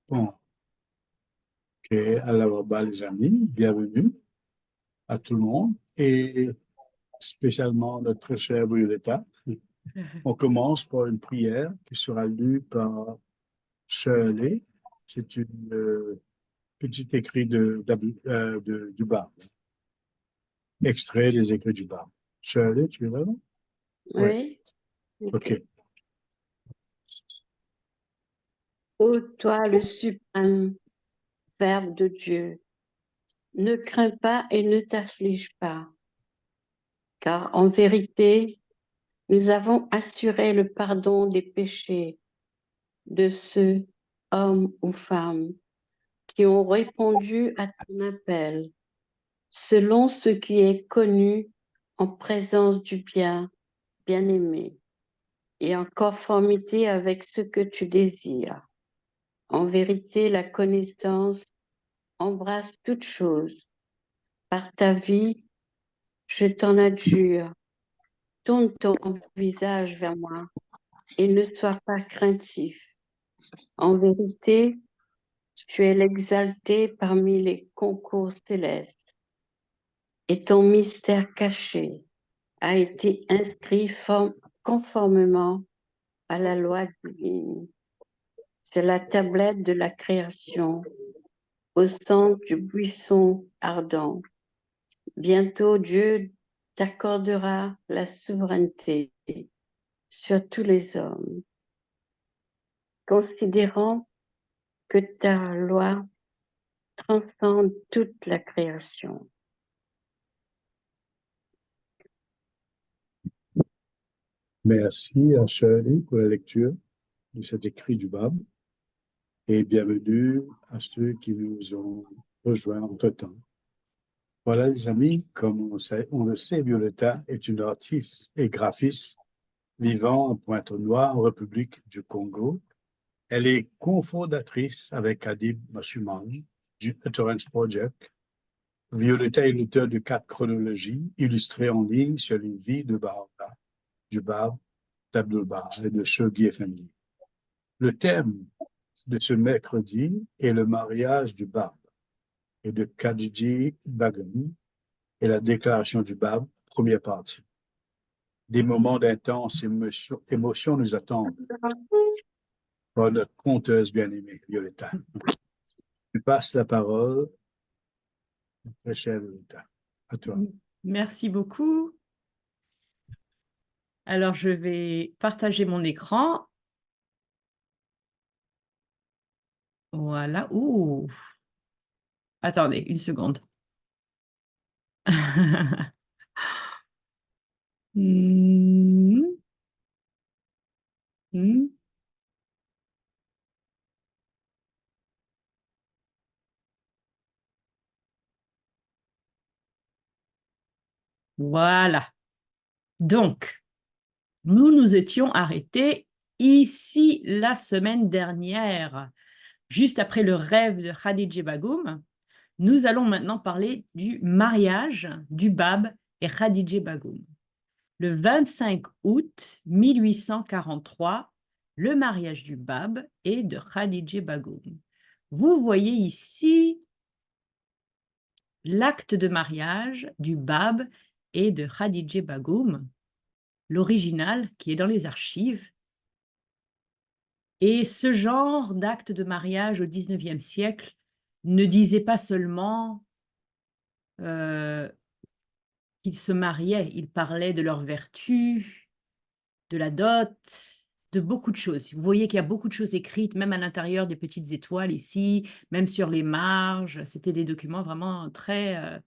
Bon, ok, alors, bah, les amis, bienvenue à tout le monde et spécialement notre chère Violetta. On commence par une prière qui sera lue par Shirley. C'est une petit écrit du Barbe, extrait des écrits du Barbe. Shirley, tu es là? Oui, Oui, ok. ok. Ô toi, le suprême Verbe de Dieu, ne crains pas et ne t'afflige pas, car en vérité, nous avons assuré le pardon des péchés de ceux, hommes ou femmes, qui ont répondu à ton appel, selon ce qui est connu en présence du bien-aimé, et en conformité avec ce que tu désires. En vérité, la connaissance embrasse toute chose. Par ta vie, je t'en adjure, tourne ton visage vers moi et ne sois pas craintif. En vérité, tu es l'exalté parmi les concours célestes et ton mystère caché a été inscrit conformément à la loi divine sur la tablette de la création au centre du buisson ardent. Bientôt, Dieu t'accordera la souveraineté sur tous les hommes, considérant que ta loi transcende toute la création. Merci à Shirley pour la lecture de cet écrit du Barbe et bienvenue à ceux qui nous ont rejoints entre-temps. Voilà, les amis, comme on le sait, Violetta est une artiste et graphiste vivant à Pointe-Noire, en République du Congo. Elle est cofondatrice avec Adib Masuman du Utterance Project. Violetta est l'auteur de 4 chronologies illustrées en ligne sur les vies de Baha'u'llah, du Bab, d'Abdul Baha et de Shoghi Effendi. Le thème de ce mercredi est le mariage du Bab et de Khadiji Bagami et la déclaration du Bab, première partie. Des moments d'intense émotion nous attendent par notre conteuse bien-aimée, Violetta. Je passe la parole, très chère Violetta, à toi. Merci beaucoup. Alors, je vais partager mon écran. Voilà. Ouh. Attendez, une seconde. Hmm. Hmm. Voilà. Donc, nous nous étions arrêtés ici la semaine dernière, juste après le rêve de Khadija Bagoum. Nous allons maintenant parler du mariage du Bab et Khadija Bagoum. Le 25 août 1843, le mariage du Bab et de Khadija Bagoum. Vous voyez ici l'acte de mariage du Bab et de Khadija Bagoum, l'original qui est dans les archives. Et ce genre d'acte de mariage au XIXe siècle ne disait pas seulement qu'ils se mariaient, ils parlaient de leur vertu, de la dot, de beaucoup de choses. Vous voyez qu'il y a beaucoup de choses écrites, même à l'intérieur des petites étoiles ici, même sur les marges. C'était des documents vraiment très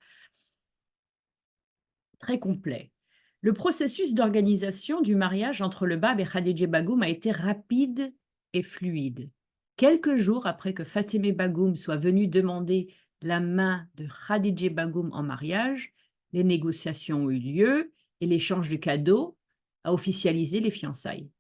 complets. Le processus d'organisation du mariage entre le Bab et Khadija Bagoum a été rapide et fluide. Quelques jours après que Fatemeh Bagoum soit venue demander la main de Khadija Bagoum en mariage, les négociations ont eu lieu et l'échange de cadeaux a officialisé les fiançailles.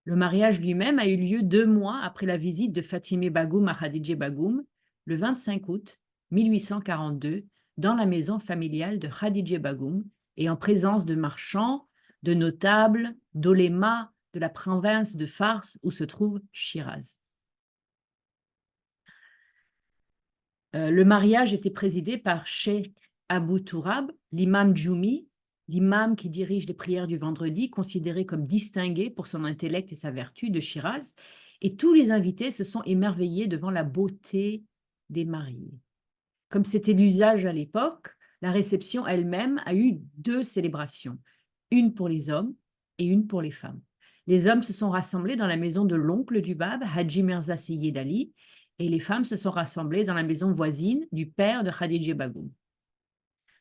Le mariage lui-même a eu lieu 2 mois après la visite de Fatemeh Bagoum à Khadija Bagoum, le 25 août 1842, dans la maison familiale de Khadija Bagoum et en présence de marchands, de notables, d'olémas de la province de Fars où se trouve Shiraz. Le mariage était présidé par Cheikh Abou Tourab, l'imam Djoumi, l'imam qui dirige les prières du vendredi, considéré comme distingué pour son intellect et sa vertu de Shiraz, et tous les invités se sont émerveillés devant la beauté des mariés. Comme c'était l'usage à l'époque, la réception elle-même a eu 2 célébrations, une pour les hommes et une pour les femmes. Les hommes se sont rassemblés dans la maison de l'oncle du Bab, Haji Mirza Seyed Ali, et les femmes se sont rassemblées dans la maison voisine du père de Khadija Bagoum.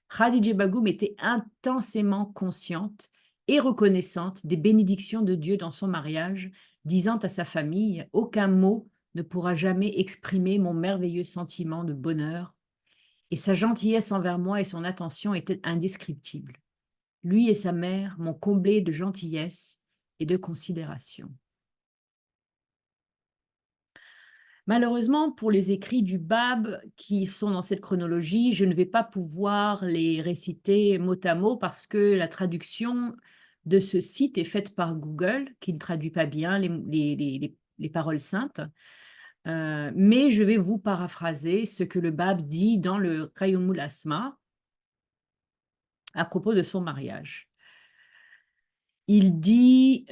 Khadija Bagoum était intensément consciente et reconnaissante des bénédictions de Dieu dans son mariage, disant à sa famille « Aucun mot ne pourra jamais exprimer mon merveilleux sentiment de bonheur » et sa gentillesse envers moi et son attention étaient indescriptibles. Lui et sa mère m'ont comblé de gentillesse et de considération. Malheureusement, pour les écrits du Bab qui sont dans cette chronologie, je ne vais pas pouvoir les réciter mot à mot parce que la traduction de ce site est faite par Google, qui ne traduit pas bien les paroles saintes. Mais je vais vous paraphraser ce que le Bab dit dans le Qayyumul Asma à propos de son mariage. Il dit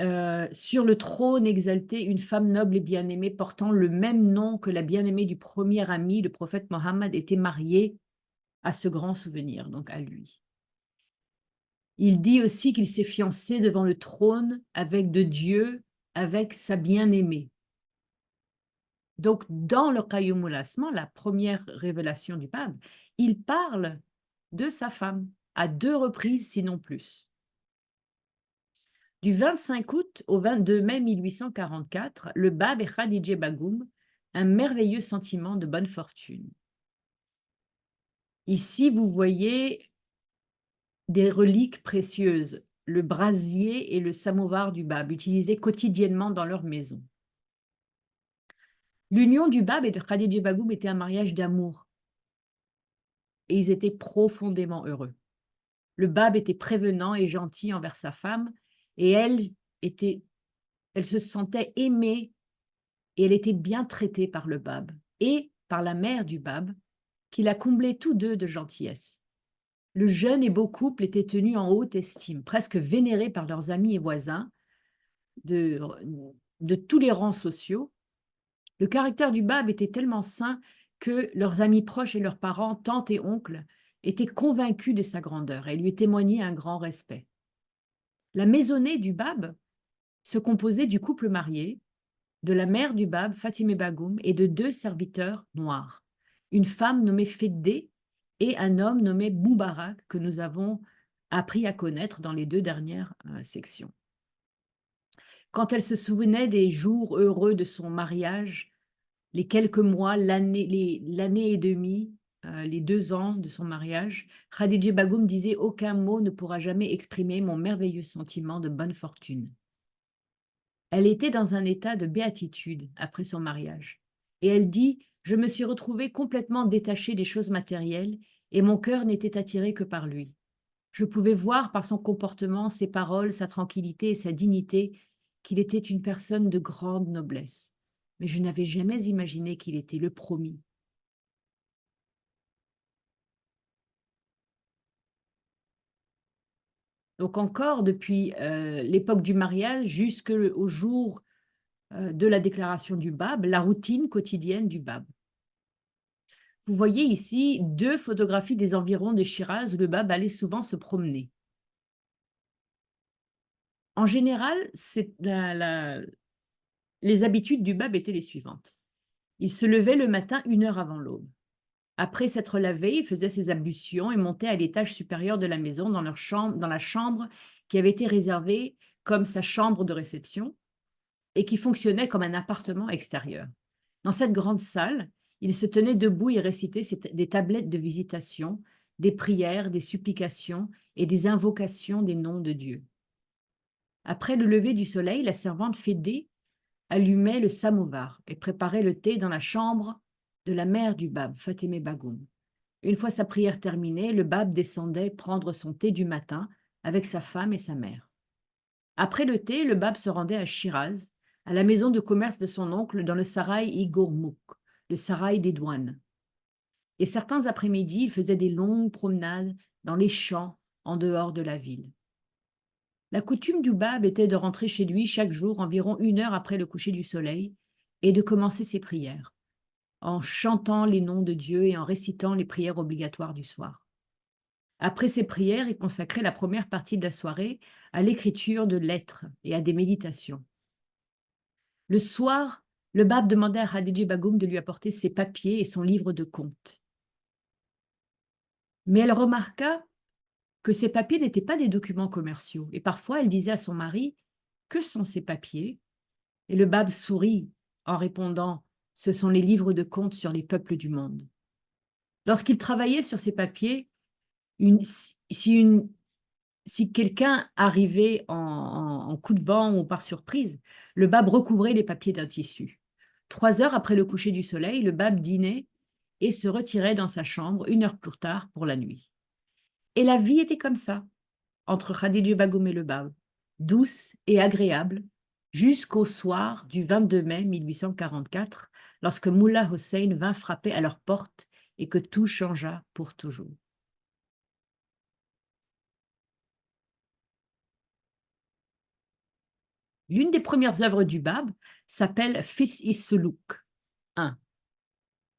sur le trône exalté, une femme noble et bien-aimée portant le même nom que la bien-aimée du premier ami, le prophète Mohammed, était mariée à ce grand souvenir, donc à lui. Il dit aussi qu'il s'est fiancé devant le trône avec de Dieu, avec sa bien-aimée. Donc, dans le Qayyumul Asma, la première révélation du Bab, il parle de sa femme à 2 reprises, sinon plus. Du 25 août au 22 mai 1844, le Bab et Khadija Bagoum, un merveilleux sentiment de bonne fortune. Ici, vous voyez des reliques précieuses, le brasier et le samovar du Bab, utilisés quotidiennement dans leur maison. L'union du Bab et de Khadija Bagoum était un mariage d'amour. Et ils étaient profondément heureux. Le Bab était prévenant et gentil envers sa femme, et elle se sentait aimée et elle était bien traitée par le Bab et par la mère du Bab, qui la comblait tous 2 de gentillesse. Le jeune et beau couple était tenu en haute estime, presque vénéré par leurs amis et voisins de tous les rangs sociaux. Le caractère du Bab était tellement sain que leurs amis proches et leurs parents, tantes et oncles, étaient convaincus de sa grandeur et lui témoignaient un grand respect. La maisonnée du Bab se composait du couple marié, de la mère du Bab, Fatimeh Bagoum, et de 2 serviteurs noirs, une femme nommée Feddé et un homme nommé Moubarak, que nous avons appris à connaître dans les 2 dernières sections. Quand elle se souvenait des jours heureux de son mariage, les quelques mois, l'année et demie, les 2 ans de son mariage, Khadija Bagoum disait « Aucun mot ne pourra jamais exprimer mon merveilleux sentiment de bonne fortune ». Elle était dans un état de béatitude après son mariage. Et elle dit « Je me suis retrouvée complètement détachée des choses matérielles et mon cœur n'était attiré que par lui. Je pouvais voir par son comportement, ses paroles, sa tranquillité et sa dignité qu'il était une personne de grande noblesse. Mais je n'avais jamais imaginé qu'il était le promis. » Donc encore depuis l'époque du mariage jusqu'au jour de la déclaration du Bab, la routine quotidienne du Bab. Vous voyez ici 2 photographies des environs de Shiraz où le Bab allait souvent se promener. En général, les habitudes du Bab étaient les suivantes. Il se levait le matin 1 heure avant l'aube. Après s'être lavé, il faisait ses ablutions et montait à l'étage supérieur de la maison dans la chambre qui avait été réservée comme sa chambre de réception et qui fonctionnait comme un appartement extérieur. Dans cette grande salle, il se tenait debout et récitait des tablettes de visitation, des prières, des supplications et des invocations des noms de Dieu. Après le lever du soleil, la servante Fédé allumait le samovar et préparait le thé dans la chambre de la mère du Bab, Fatimeh Bagoum. Une fois sa prière terminée, le Bab descendait prendre son thé du matin avec sa femme et sa mère. Après le thé, le Bab se rendait à Shiraz, à la maison de commerce de son oncle dans le Saraï-i-Gourmouk, le Saraï des douanes. et certains après-midi, il faisait des longues promenades dans les champs en dehors de la ville. La coutume du Bab était de rentrer chez lui chaque jour environ 1 heure après le coucher du soleil et de commencer ses prières, en chantant les noms de Dieu et en récitant les prières obligatoires du soir. Après ses prières, il consacrait la première partie de la soirée à l'écriture de lettres et à des méditations. Le soir, le Bab demandait à Khadija Bagoum de lui apporter ses papiers et son livre de comptes. Mais elle remarqua que ces papiers n'étaient pas des documents commerciaux. Et parfois, elle disait à son mari, « Que sont ces papiers ?» Et le Bab sourit en répondant, « Ce sont les livres de comptes sur les peuples du monde. » Lorsqu'il travaillait sur ces papiers, si quelqu'un arrivait en coup de vent ou par surprise, le Bab recouvrait les papiers d'un tissu. 3 heures après le coucher du soleil, le Bab dînait et se retirait dans sa chambre 1 heure plus tard pour la nuit. Et la vie était comme ça, entre Khadija Bagoum et le Bab, douce et agréable, jusqu'au soir du 22 mai 1844, lorsque Mullah Hossein vint frapper à leur porte et que tout changea pour toujours. L'une des premières œuvres du Bab s'appelle Fis Suluk 1,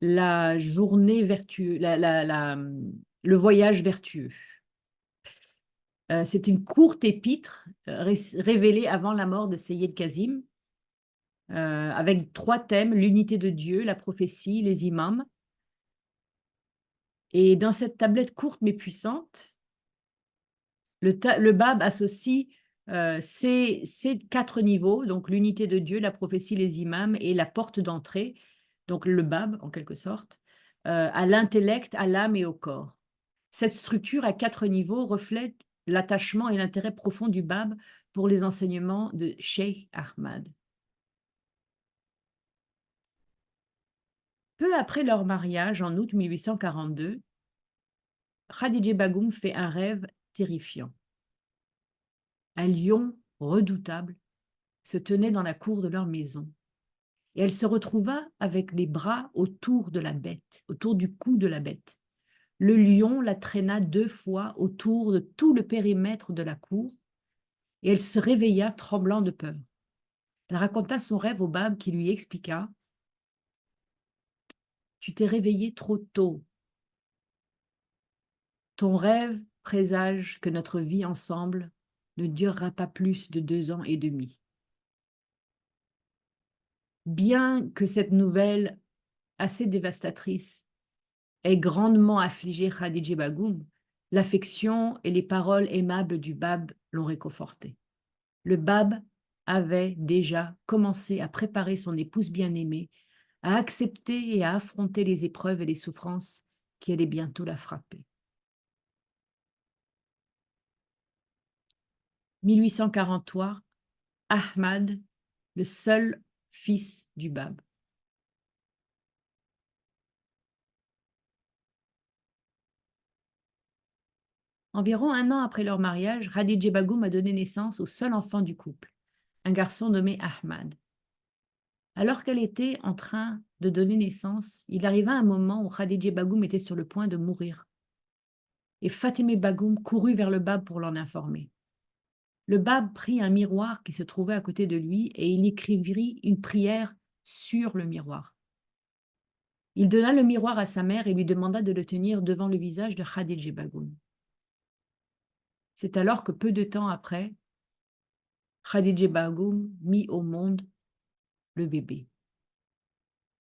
la journée vertueuse, le voyage vertueux. C'est une courte épître révélée avant la mort de Seyyed Kazim, avec 3 thèmes, l'unité de Dieu, la prophétie, les imams. Et dans cette tablette courte mais puissante, le Bab associe ces 4 niveaux, donc l'unité de Dieu, la prophétie, les imams et la porte d'entrée, donc le Bab en quelque sorte, à l'intellect, à l'âme et au corps. Cette structure à 4 niveaux reflète l'attachement et l'intérêt profond du Bab pour les enseignements de Cheikh Ahmad. Peu après leur mariage, en août 1842, Khadija Bagoum fait un rêve terrifiant. Un lion redoutable se tenait dans la cour de leur maison, et elle se retrouva avec les bras autour de la bête, autour du cou de la bête. Le lion la traîna 2 fois autour de tout le périmètre de la cour, et elle se réveilla tremblant de peur. Elle raconta son rêve au Bab qui lui expliqua: « Tu t'es réveillé trop tôt. Ton rêve présage que notre vie ensemble ne durera pas plus de 2 ans et demi. » Bien que cette nouvelle assez dévastatrice ait grandement affligé Khadija Bagoum, l'affection et les paroles aimables du Bab l'ont réconforté. Le Bab avait déjà commencé à préparer son épouse bien-aimée à accepter et à affronter les épreuves et les souffrances qui allaient bientôt la frapper. 1843, Ahmad, le seul fils du Bab. Environ 1 an après leur mariage, Khadija Bagoum a donné naissance au seul enfant du couple, un garçon nommé Ahmad. Alors qu'elle était en train de donner naissance, il arriva un moment où Khadija Bagoum était sur le point de mourir. Et Fatemeh Bagoum courut vers le Bab pour l'en informer. Le Bab prit un miroir qui se trouvait à côté de lui et il écrivit une prière sur le miroir. Il donna le miroir à sa mère et lui demanda de le tenir devant le visage de Khadija Bagoum. C'est alors que peu de temps après, Khadija Bagoum mit au monde le bébé.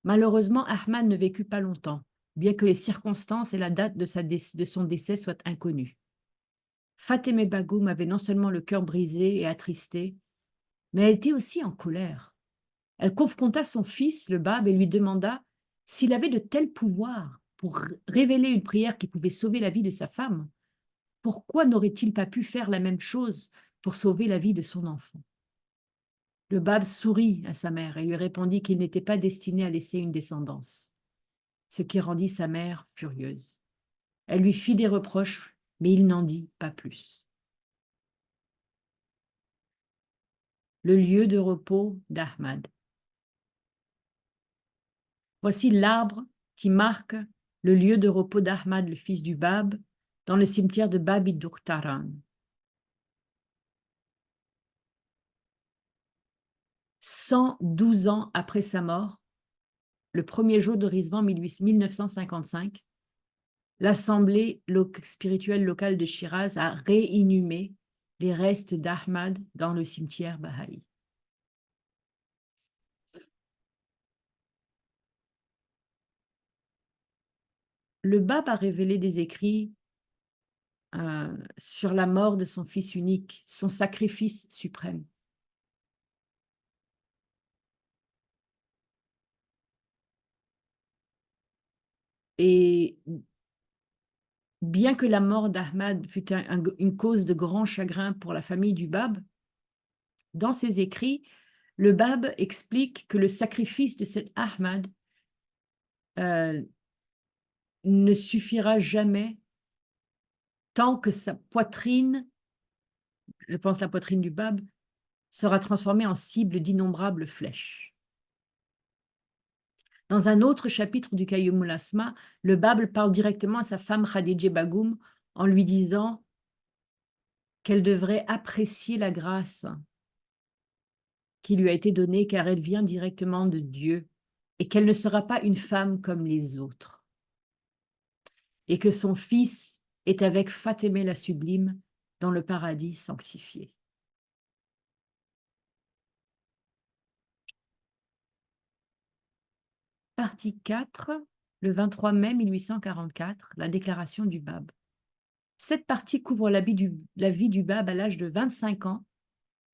Malheureusement, Ahmad ne vécut pas longtemps, bien que les circonstances et la date de son décès soient inconnues. Fatemeh Bagoum avait non seulement le cœur brisé et attristé, mais elle était aussi en colère. Elle confronta son fils, le Bab, et lui demanda s'il avait de tels pouvoirs pour révéler une prière qui pouvait sauver la vie de sa femme. Pourquoi n'aurait-il pas pu faire la même chose pour sauver la vie de son enfant? Le Bab sourit à sa mère et lui répondit qu'il n'était pas destiné à laisser une descendance, ce qui rendit sa mère furieuse. Elle lui fit des reproches, mais il n'en dit pas plus. Le lieu de repos d'Ahmad. Voici l'arbre qui marque le lieu de repos d'Ahmad, le fils du Bab, dans le cimetière de Bab-i-Dukhtaran. 112 ans après sa mort, le 1er jour de Rizvan 1955, l'Assemblée spirituelle locale de Shiraz a réinhumé les restes d'Ahmad dans le cimetière Baha'i. Le Bab a révélé des écrits sur la mort de son fils unique, son sacrifice suprême. Et bien que la mort d'Ahmad fut une cause de grand chagrin pour la famille du Bab, dans ses écrits, le Bab explique que le sacrifice de cet Ahmad ne suffira jamais tant que sa poitrine, je pense la poitrine du Bab, sera transformée en cible d'innombrables flèches. Dans un autre chapitre du Qayyumul Asma, le Bab parle directement à sa femme Khadija Bagoum en lui disant qu'elle devrait apprécier la grâce qui lui a été donnée car elle vient directement de Dieu et qu'elle ne sera pas une femme comme les autres. Et que son fils est avec Fatémé la sublime dans le paradis sanctifié. Partie 4, le 23 mai 1844, la déclaration du Bab. Cette partie couvre la vie du Bab à l'âge de 25 ans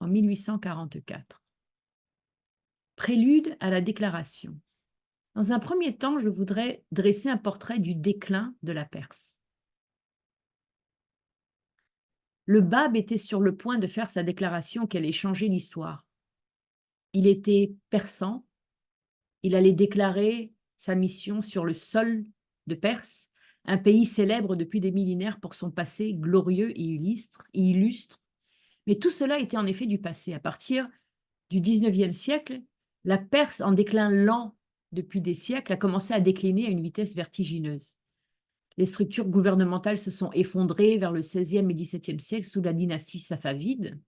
en 1844. Prélude à la déclaration. Dans un premier temps, je voudrais dresser un portrait du déclin de la Perse. Le Bab était sur le point de faire sa déclaration qui allait changer l'histoire. Il était persan, il allait déclarer sa mission sur le sol de Perse, un pays célèbre depuis des millénaires pour son passé glorieux et illustre. Mais tout cela était en effet du passé. À partir du 19e siècle, la Perse, en déclin lent depuis des siècles, a commencé à décliner à une vitesse vertigineuse. Les structures gouvernementales se sont effondrées vers le 16e et 17e siècle sous la dynastie safavide.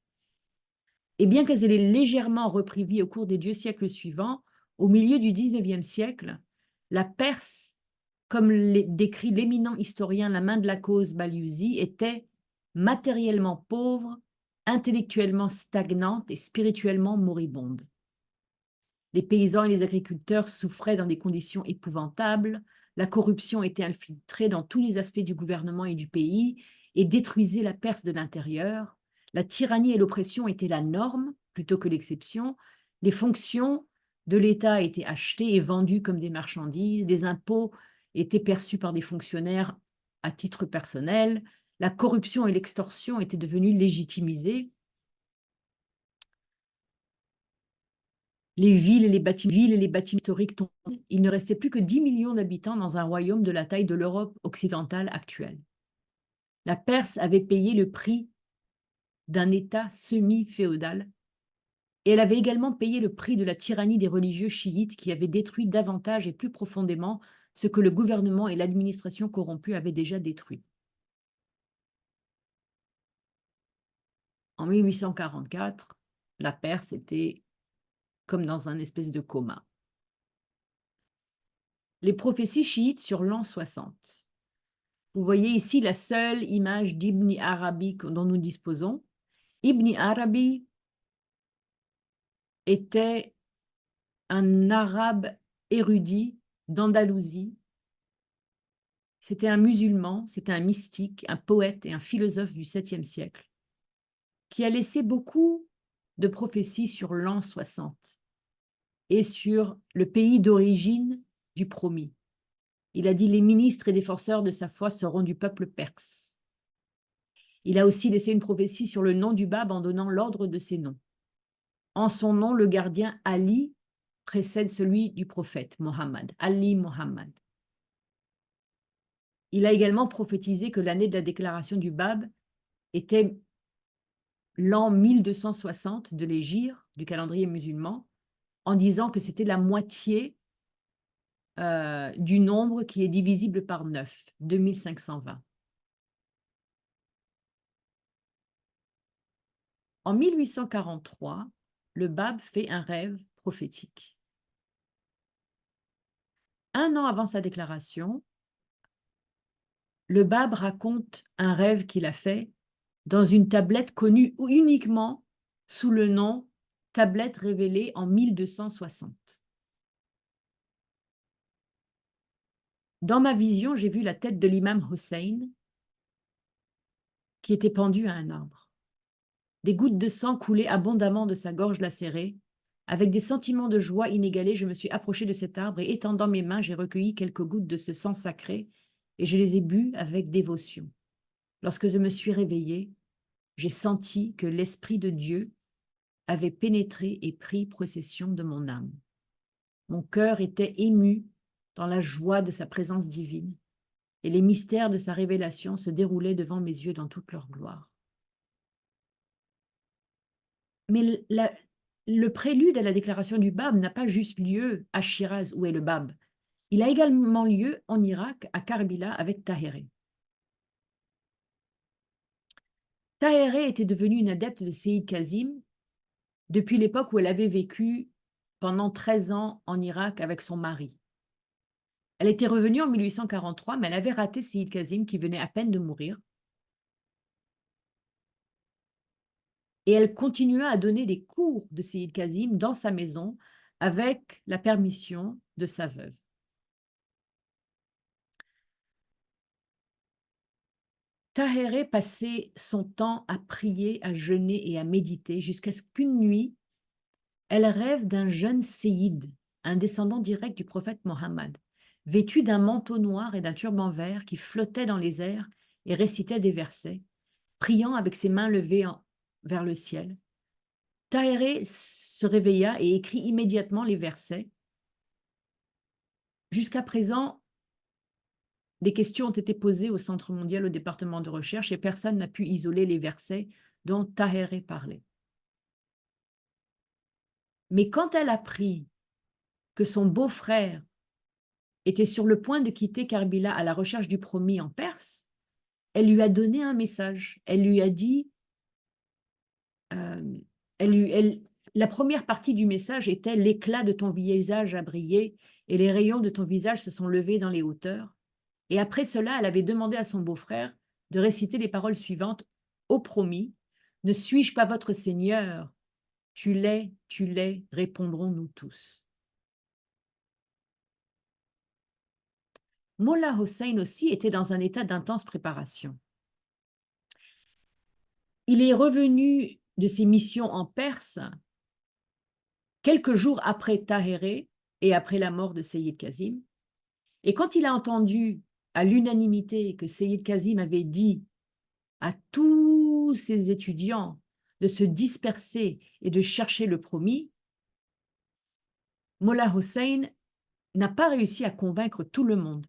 Et bien qu'elles aient légèrement repris vie au cours des 2 siècles suivants, au milieu du 19e siècle, la Perse, comme décrit l'éminent historien La Main de la Cause Baliusi, était matériellement pauvre, intellectuellement stagnante et spirituellement moribonde. Les paysans et les agriculteurs souffraient dans des conditions épouvantables, la corruption était infiltrée dans tous les aspects du gouvernement et du pays et détruisait la Perse de l'intérieur. La tyrannie et l'oppression étaient la norme plutôt que l'exception. Les fonctions de l'État étaient achetées et vendues comme des marchandises. Les impôts étaient perçus par des fonctionnaires à titre personnel. La corruption et l'extorsion étaient devenues légitimisées. Les villes et les bâtiments historiques tombaient. Il ne restait plus que 10 millions d'habitants dans un royaume de la taille de l'Europe occidentale actuelle. La Perse avait payé le prix d'un État semi-féodal et elle avait également payé le prix de la tyrannie des religieux chiites qui avaient détruit davantage et plus profondément ce que le gouvernement et l'administration corrompue avaient déjà détruit. En 1844, la Perse était comme dans un espèce de coma. Les prophéties chiites sur l'an 60. Vous voyez ici la seule image d'Ibn Arabi dont nous disposons. Ibn Arabi était un arabe érudit d'Andalousie. C'était un musulman, c'était un mystique, un poète et un philosophe du 7e siècle qui a laissé beaucoup de prophéties sur l'an 60 et sur le pays d'origine du promis. Il a dit « Les ministres et défenseurs de sa foi seront du peuple perse ». Il a aussi laissé une prophétie sur le nom du Bab en donnant l'ordre de ses noms. En son nom, le gardien Ali précède celui du prophète Mohammed, Ali Mohammed. Il a également prophétisé que l'année de la déclaration du Bab était l'an 1260 de l'hégire, du calendrier musulman, en disant que c'était la moitié du nombre qui est divisible par 9, 2520. En 1843, le Bab fait un rêve prophétique. Un an avant sa déclaration, le Bab raconte un rêve qu'il a fait dans une tablette connue uniquement sous le nom « tablette révélée en 1260 ». Dans ma vision, j'ai vu la tête de l'imam Hussein qui était pendu à un arbre. Des gouttes de sang coulaient abondamment de sa gorge lacérée. Avec des sentiments de joie inégalés, je me suis approchée de cet arbre et étendant mes mains, j'ai recueilli quelques gouttes de ce sang sacré et je les ai bues avec dévotion. Lorsque je me suis réveillée, j'ai senti que l'Esprit de Dieu avait pénétré et pris possession de mon âme. Mon cœur était ému dans la joie de sa présence divine et les mystères de sa révélation se déroulaient devant mes yeux dans toute leur gloire. Mais le prélude à la déclaration du Bab n'a pas juste lieu à Shiraz, où est le Bab. Il a également lieu en Irak, à Karbila, avec Tahéré. Tahéré était devenue une adepte de Seyyid Kazim depuis l'époque où elle avait vécu pendant 13 ans en Irak avec son mari. Elle était revenue en 1843, mais elle avait raté Seyyid Kazim qui venait à peine de mourir. Et elle continua à donner des cours de Seyyid Kazim dans sa maison avec la permission de sa veuve. Tahéré passait son temps à prier, à jeûner et à méditer jusqu'à ce qu'une nuit, elle rêve d'un jeune séyid, un descendant direct du prophète Mohammed, vêtu d'un manteau noir et d'un turban vert qui flottait dans les airs et récitait des versets, priant avec ses mains levées vers le ciel. Tahéré se réveilla et écrit immédiatement les versets. Jusqu'à présent, des questions ont été posées au Centre mondial, au département de recherche, et personne n'a pu isoler les versets dont Tahéré parlait. Mais quand elle apprit que son beau-frère était sur le point de quitter Karbila à la recherche du promis en Perse, elle lui a donné un message. Elle lui a dit, la première partie du message était « L'éclat de ton visage a brillé et les rayons de ton visage se sont levés dans les hauteurs ». Et après cela, elle avait demandé à son beau-frère de réciter les paroles suivantes au promis. « Ne suis-je pas votre Seigneur? Tu l'es, répondrons-nous tous. » Mollah Hossein aussi était dans un état d'intense préparation. Il est revenu de ses missions en Perse quelques jours après Tahéré et après la mort de Seyyid Kazim. Et quand il a entendu à l'unanimité que Seyyid Kazim avait dit à tous ses étudiants de se disperser et de chercher le promis, Mollah Hossein n'a pas réussi à convaincre tout le monde.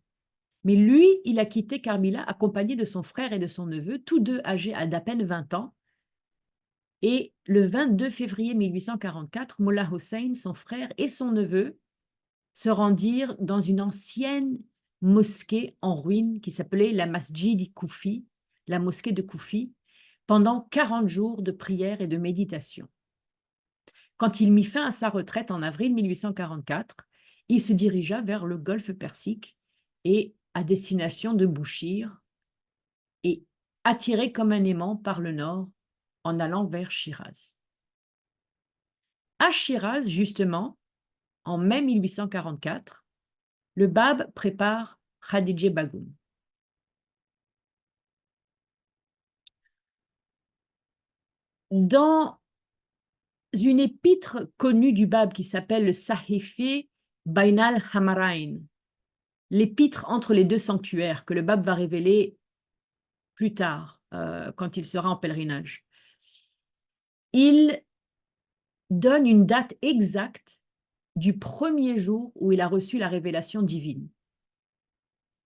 Mais lui, il a quitté Karbila accompagné de son frère et de son neveu, tous deux âgés d'à peine 20 ans. Et le 22 février 1844, Mollah Hossein, son frère et son neveu se rendirent dans une ancienne mosquée en ruine qui s'appelait la Masjid Koufi, la mosquée de Koufi, pendant 40 jours de prière et de méditation. Quand il mit fin à sa retraite en avril 1844, il se dirigea vers le golfe Persique et à destination de Bouchir et attiré comme un aimant par le nord en allant vers Shiraz. À Shiraz, justement, en mai 1844, le Bab prépare Khadijeh Bagoum. Dans une épître connue du Bab qui s'appelle le Sahifi Bain al-Hamarain, l'épître entre les deux sanctuaires que le Bab va révéler plus tard, quand il sera en pèlerinage, il donne une date exacte du premier jour où il a reçu la révélation divine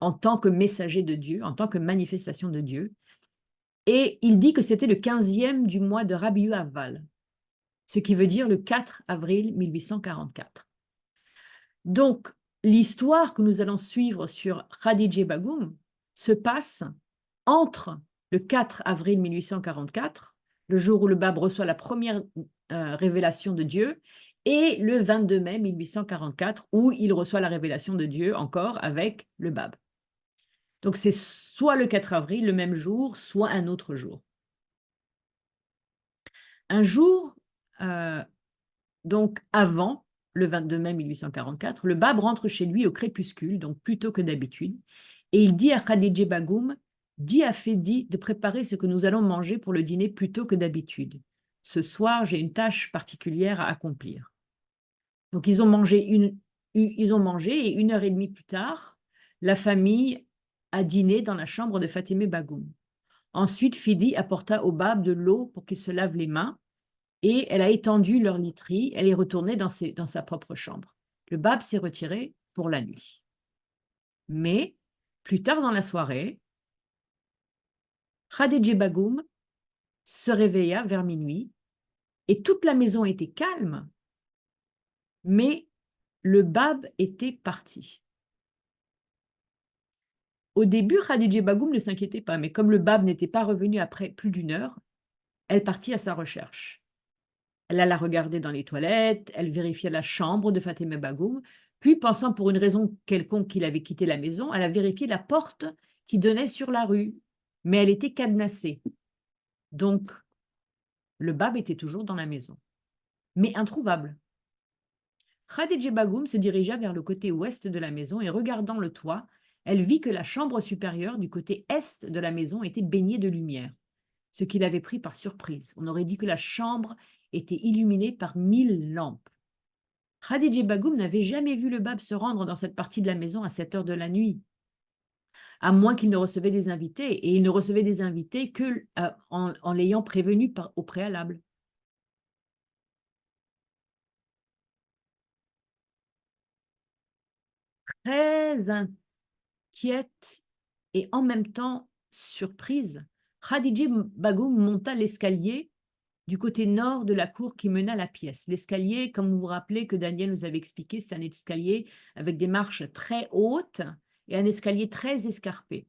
en tant que messager de Dieu, en tant que manifestation de Dieu. Et il dit que c'était le 15e du mois de Rabiu Awwal, ce qui veut dire le 4 avril 1844. Donc, l'histoire que nous allons suivre sur Khadija Bagoum se passe entre le 4 avril 1844, le jour où le Bab reçoit la première révélation de Dieu, et le 22 mai 1844, où il reçoit la révélation de Dieu encore avec le Bab. Donc c'est soit le 4 avril, le même jour, soit un autre jour. Un jour, donc avant le 22 mai 1844, le Bab rentre chez lui au crépuscule, donc plus tôt que d'habitude, et il dit à Khadija Bagoum, dis à Fedi de préparer ce que nous allons manger pour le dîner plus tôt que d'habitude. Ce soir, j'ai une tâche particulière à accomplir. Donc ils ont mangé et 1h30 plus tard, la famille a dîné dans la chambre de Fatemeh Bagoum. Ensuite, Fedi apporta au Bab de l'eau pour qu'il se lave les mains et elle a étendu leur literie. Elle est retournée dans sa propre chambre. Le Bab s'est retiré pour la nuit. Mais plus tard dans la soirée, Khadija Bagoum se réveilla vers minuit et toute la maison était calme, mais le Bab était parti. Au début, Khadija Bagoum ne s'inquiétait pas, mais comme le Bab n'était pas revenu après plus d'1 heure, elle partit à sa recherche. Elle alla regarder dans les toilettes, elle vérifia la chambre de Fatemeh Bagoum, puis, pensant pour une raison quelconque qu'il avait quitté la maison, elle a vérifié la porte qui donnait sur la rue, mais elle était cadenassée. Donc, le Bab était toujours dans la maison, mais introuvable. Khadija Bagoum se dirigea vers le côté ouest de la maison et regardant le toit, elle vit que la chambre supérieure du côté est de la maison était baignée de lumière, ce qui l'avait pris par surprise. On aurait dit que la chambre était illuminée par 1000 lampes. Khadija Bagoum n'avait jamais vu le Bab se rendre dans cette partie de la maison à cette heure de la nuit, à moins qu'il ne recevait des invités, et il ne recevait des invités que en l'ayant prévenu au préalable. Très inquiète et en même temps surprise, Khadija Bagoum monta l'escalier du côté nord de la cour qui mena à la pièce. L'escalier, comme vous vous rappelez que Daniel nous avait expliqué, c'est un escalier avec des marches très hautes et un escalier très escarpé.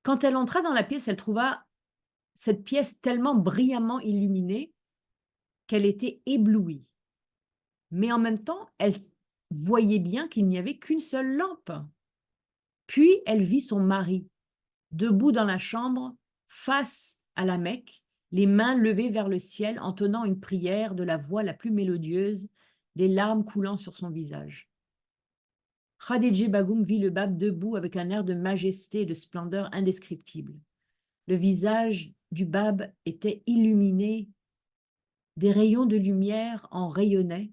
Quand elle entra dans la pièce, elle trouva cette pièce tellement brillamment illuminée qu'elle était éblouie. Mais en même temps, elle voyait bien qu'il n'y avait qu'une seule lampe. Puis elle vit son mari, debout dans la chambre, face à la Mecque, les mains levées vers le ciel, entonnant une prière de la voix la plus mélodieuse, des larmes coulant sur son visage. Khadija Bagoum vit le Bab debout avec un air de majesté et de splendeur indescriptible. Le visage du Bab était illuminé, des rayons de lumière en rayonnaient.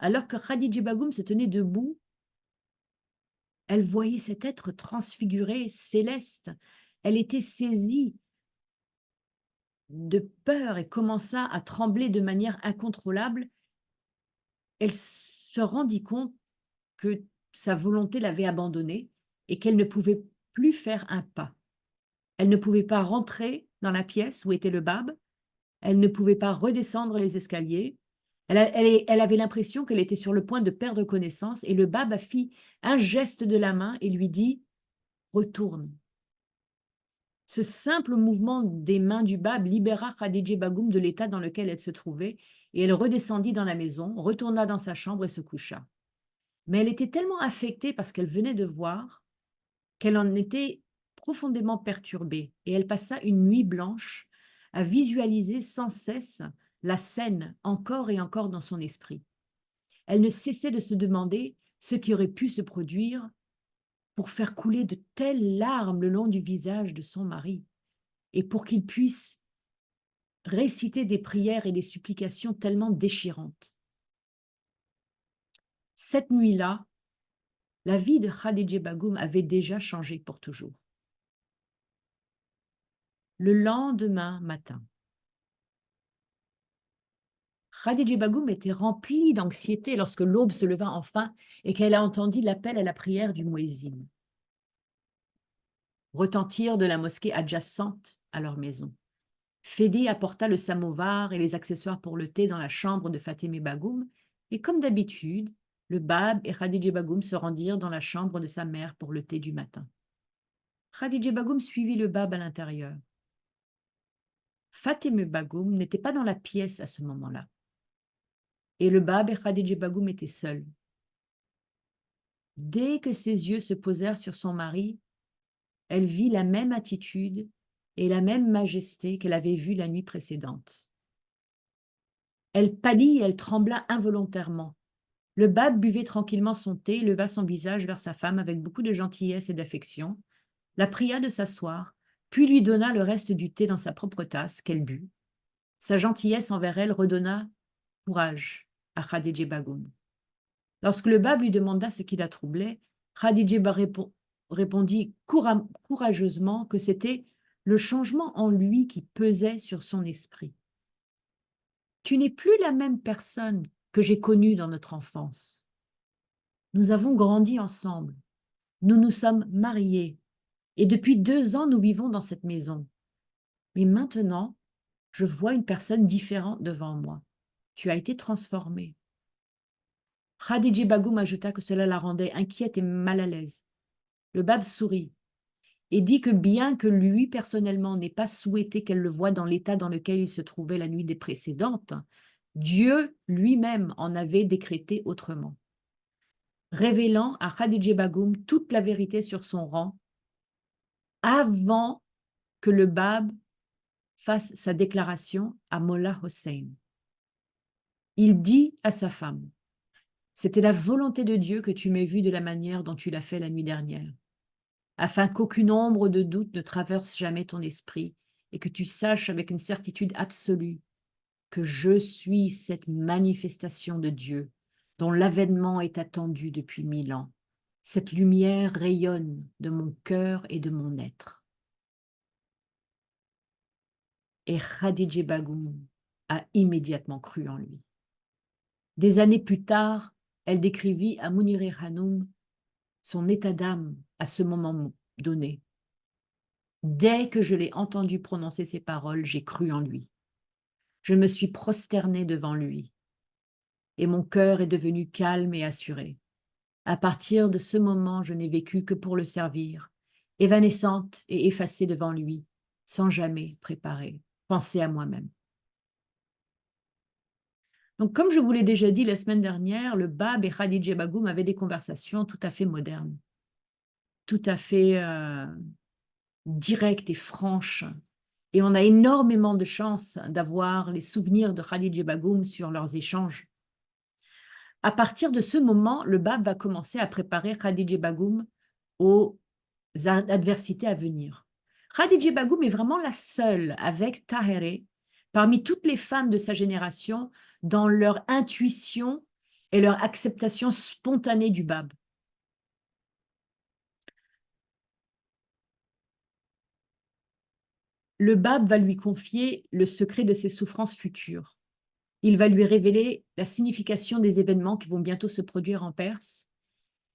Alors que Khadija Bagoum se tenait debout, elle voyait cet être transfiguré, céleste. Elle était saisie de peur et commença à trembler de manière incontrôlable. Elle se rendit compte que sa volonté l'avait abandonnée et qu'elle ne pouvait plus faire un pas. Elle ne pouvait pas rentrer dans la pièce où était le Bab. Elle ne pouvait pas redescendre les escaliers. Elle avait l'impression qu'elle était sur le point de perdre connaissance et le Bab fit un geste de la main et lui dit « Retourne ». Ce simple mouvement des mains du Bab libéra Khadija Bagoum de l'état dans lequel elle se trouvait et elle redescendit dans la maison, retourna dans sa chambre et se coucha. Mais elle était tellement affectée parce qu'elle venait de voir qu'elle en était profondément perturbée et elle passa une nuit blanche à visualiser sans cesse la scène encore et encore dans son esprit. Elle ne cessait de se demander ce qui aurait pu se produire pour faire couler de telles larmes le long du visage de son mari et pour qu'il puisse réciter des prières et des supplications tellement déchirantes. Cette nuit-là, la vie de Khadija Bagoum avait déjà changé pour toujours. Le lendemain matin, Khadija Bagoum était remplie d'anxiété lorsque l'aube se leva enfin et qu'elle a entendu l'appel à la prière du muezzin retentir de la mosquée adjacente à leur maison. Fedi apporta le samovar et les accessoires pour le thé dans la chambre de Fatemeh Bagoum et comme d'habitude, le Bab et Khadija Bagoum se rendirent dans la chambre de sa mère pour le thé du matin. Khadija Bagoum suivit le Bab à l'intérieur. Fatemeh Bagoum n'était pas dans la pièce à ce moment-là. Et le Bab et Khadija Bagoum étaient seuls. Dès que ses yeux se posèrent sur son mari, elle vit la même attitude et la même majesté qu'elle avait vue la nuit précédente. Elle pâlit et elle trembla involontairement. Le Bab buvait tranquillement son thé et leva son visage vers sa femme avec beaucoup de gentillesse et d'affection, la pria de s'asseoir, puis lui donna le reste du thé dans sa propre tasse qu'elle but. Sa gentillesse envers elle redonna courage à Khadija Bagoum. Lorsque le Bab lui demanda ce qui la troublait, Khadija répondit courageusement que c'était le changement en lui qui pesait sur son esprit. « Tu n'es plus la même personne que j'ai connue dans notre enfance. Nous avons grandi ensemble, nous nous sommes mariés, et depuis 2 ans, nous vivons dans cette maison. Mais maintenant, je vois une personne différente devant moi. Tu as été transformée. » Khadija Bagoum ajouta que cela la rendait inquiète et mal à l'aise. Le Bab sourit et dit que bien que lui, personnellement, n'ait pas souhaité qu'elle le voie dans l'état dans lequel il se trouvait la nuit des précédentes, Dieu lui-même en avait décrété autrement, révélant à Khadija Bagoum toute la vérité sur son rang avant que le Bab fasse sa déclaration à Mollah Hossein. Il dit à sa femme: « C'était la volonté de Dieu que tu m'aies vue de la manière dont tu l'as fait la nuit dernière, afin qu'aucune ombre de doute ne traverse jamais ton esprit et que tu saches avec une certitude absolue que je suis cette manifestation de Dieu dont l'avènement est attendu depuis 1000 ans. Cette lumière rayonne de mon cœur et de mon être. » Et Khadija Bagoum a immédiatement cru en lui. Des années plus tard, elle décrivit à Mounireh Hanoum son état d'âme à ce moment donné. « Dès que je l'ai entendu prononcer ces paroles, j'ai cru en lui. Je me suis prosternée devant lui et mon cœur est devenu calme et assuré. À partir de ce moment, je n'ai vécu que pour le servir, évanescente et effacée devant lui, sans jamais penser à moi-même. » Donc, comme je vous l'ai déjà dit la semaine dernière, le Bab et Khadija Bagoum avaient des conversations tout à fait modernes, tout à fait directes et franches. Et on a énormément de chance d'avoir les souvenirs de Khadija Bagoum sur leurs échanges. À partir de ce moment, le Bab va commencer à préparer Khadija Bagoum aux adversités à venir. Khadija Bagoum est vraiment la seule, avec Tahereh, parmi toutes les femmes de sa génération, dans leur intuition et leur acceptation spontanée du Bab. Le Bab va lui confier le secret de ses souffrances futures. Il va lui révéler la signification des événements qui vont bientôt se produire en Perse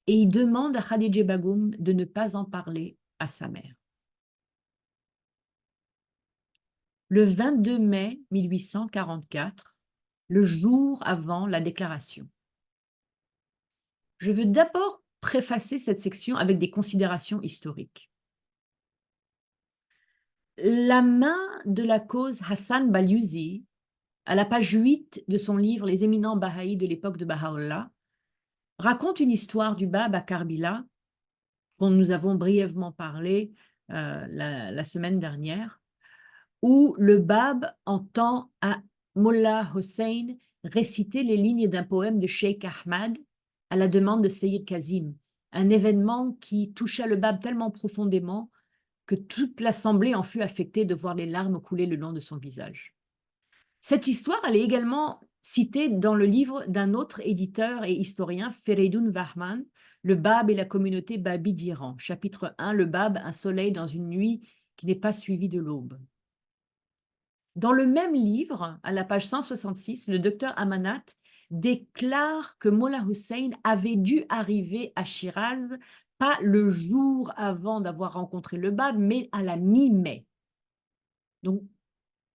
et il demande à Khadija Bagoum de ne pas en parler à sa mère. Le 22 mai 1844, le jour avant la déclaration. Je veux d'abord préfacer cette section avec des considérations historiques. La main de la cause Hassan Balyuzi, à la page 8 de son livre « Les éminents Bahaïs de l'époque de Baha'u'llah », raconte une histoire du Bab à Karbila, dont nous avons brièvement parlé la semaine dernière, où le Bab entend à Mollah Hossein réciter les lignes d'un poème de Sheikh Ahmad à la demande de Seyyid Kazim, un événement qui toucha le Bab tellement profondément que toute l'assemblée en fut affectée de voir les larmes couler le long de son visage. Cette histoire, elle est également citée dans le livre d'un autre éditeur et historien, Feridun Vahman, Le Bab et la communauté Babi d'Iran, chapitre 1, Le Bab, un soleil dans une nuit qui n'est pas suivie de l'aube. Dans le même livre, à la page 166, le docteur Amanat déclare que Mollah Hossein avait dû arriver à Shiraz, pas le jour avant d'avoir rencontré le Bab, mais à la mi-mai, donc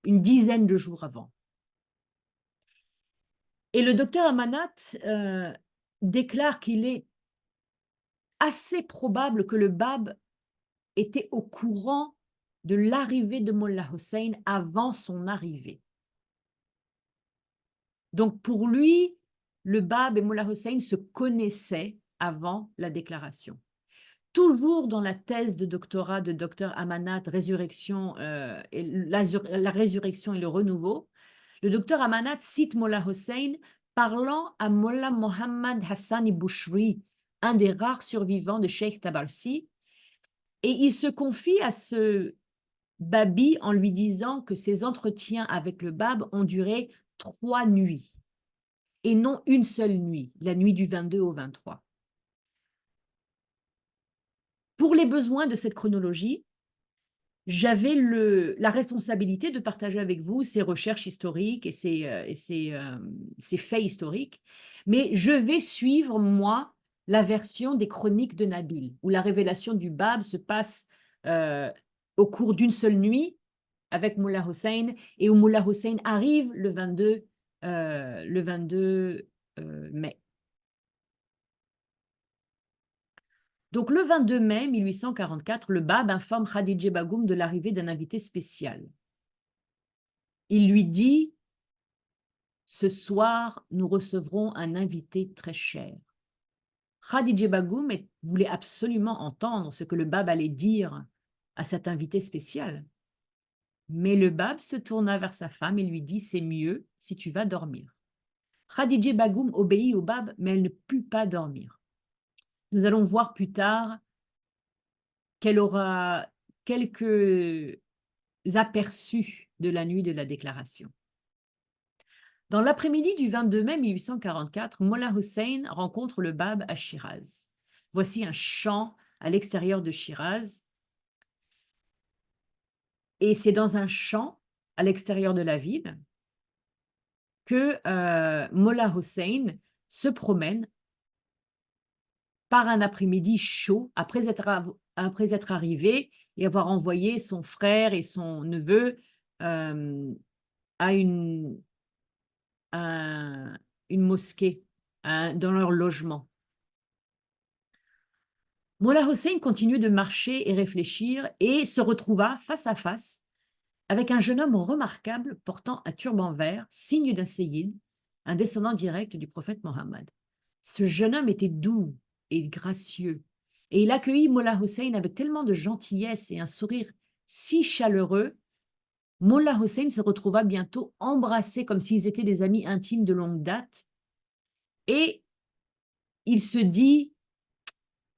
une dizaine de jours avant. Et le docteur Amanat déclare qu'il est assez probable que le Bab était au courant de l'arrivée de Mollah Hossein avant son arrivée. Donc pour lui, le Bab et Mollah Hossein se connaissaient avant la déclaration. Toujours dans la thèse de doctorat de Dr Amanat, Résurrection, et la résurrection et le renouveau, le docteur Amanat cite Mollah Hossein parlant à Mollah Mohammad Hassan Bouchri, un des rares survivants de Sheikh Tabarsi, et il se confie à ce Babi en lui disant que ses entretiens avec le Bab ont duré 3 nuits et non une seule nuit, la nuit du 22 au 23. Pour les besoins de cette chronologie, j'avais la responsabilité de partager avec vous ces recherches historiques et ces faits historiques, mais je vais suivre, moi, la version des chroniques de Nabil, où la révélation du Bab se passe au cours d'une seule nuit avec Mullah Hossein, et où Mullah Hossein arrive le 22 mai. Donc, le 22 mai 1844, le Bab informe Khadija Bagoum de l'arrivée d'un invité spécial. Il lui dit « Ce soir, nous recevrons un invité très cher. » Khadija Bagoum voulait absolument entendre ce que le Bab allait dire à cet invité spécial. Mais le Bab se tourna vers sa femme et lui dit « C'est mieux si tu vas dormir. » Khadija Bagoum obéit au Bab, mais elle ne put pas dormir. Nous allons voir plus tard qu'elle aura quelques aperçus de la nuit de la déclaration. Dans l'après-midi du 22 mai 1844, Mollah Hossein rencontre le Bab à Shiraz. Voici un champ à l'extérieur de Shiraz. Et c'est dans un champ à l'extérieur de la ville que Mollah Hossein se promène par un après-midi chaud, après être arrivé et avoir envoyé son frère et son neveu à une mosquée dans leur logement. Mollah Hossein continue de marcher et réfléchir et se retrouva face à face avec un jeune homme remarquable portant un turban vert, signe d'un séyid, un descendant direct du prophète Mohammed. Ce jeune homme était doux et gracieux, et il accueillit Mollah Hossein avec tellement de gentillesse et un sourire si chaleureux. Mollah Hossein se retrouva bientôt embrassé comme s'ils étaient des amis intimes de longue date, et il se dit,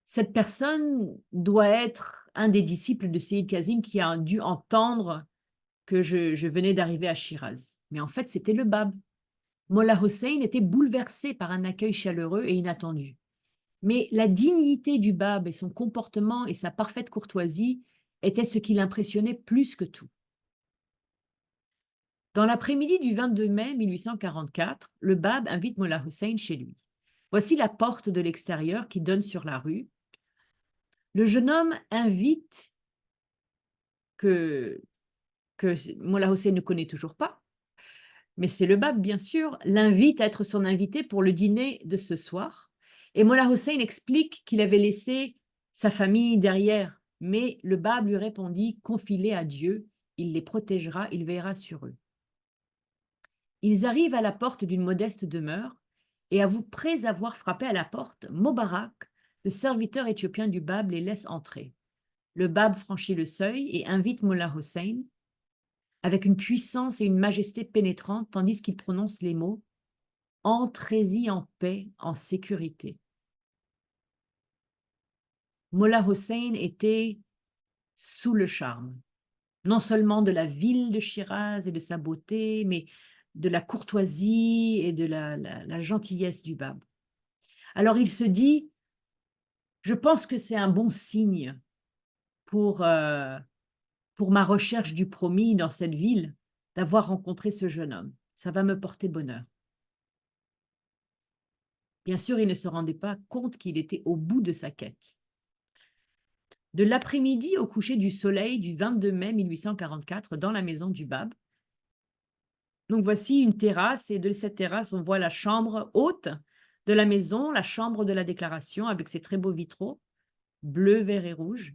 cette personne doit être un des disciples de Seyyid Kazim qui a dû entendre que je venais d'arriver à Shiraz. Mais en fait, c'était le Bab. Mollah Hossein était bouleversé par un accueil chaleureux et inattendu. Mais la dignité du Bab et son comportement et sa parfaite courtoisie étaient ce qui l'impressionnait plus que tout. Dans l'après-midi du 22 mai 1844, le Bab invite Mollah Hossein chez lui. Voici la porte de l'extérieur qui donne sur la rue. Le jeune homme invite que Mollah Hossein ne connaît toujours pas, mais c'est le Bab, bien sûr, l'invite à être son invité pour le dîner de ce soir. Et Mollah Hossein explique qu'il avait laissé sa famille derrière, mais le Bab lui répondit « Confie-les à Dieu, il les protégera, il veillera sur eux. » Ils arrivent à la porte d'une modeste demeure, et après avoir frappé à la porte, Mobarak, le serviteur éthiopien du Bab, les laisse entrer. Le Bab franchit le seuil et invite Mollah Hossein avec une puissance et une majesté pénétrantes, tandis qu'il prononce les mots « Entrez-y en paix, en sécurité ». Mollah Hossein était sous le charme, non seulement de la ville de Shiraz et de sa beauté, mais de la courtoisie et de la gentillesse du Bab. Alors il se dit, je pense que c'est un bon signe pour ma recherche du promis dans cette ville, d'avoir rencontré ce jeune homme. Ça va me porter bonheur. Bien sûr, il ne se rendait pas compte qu'il était au bout de sa quête. De l'après-midi au coucher du soleil du 22 mai 1844, dans la maison du Bab. Donc voici une terrasse, et de cette terrasse, on voit la chambre haute de la maison, la chambre de la déclaration avec ses très beaux vitraux, bleus, verts et rouges.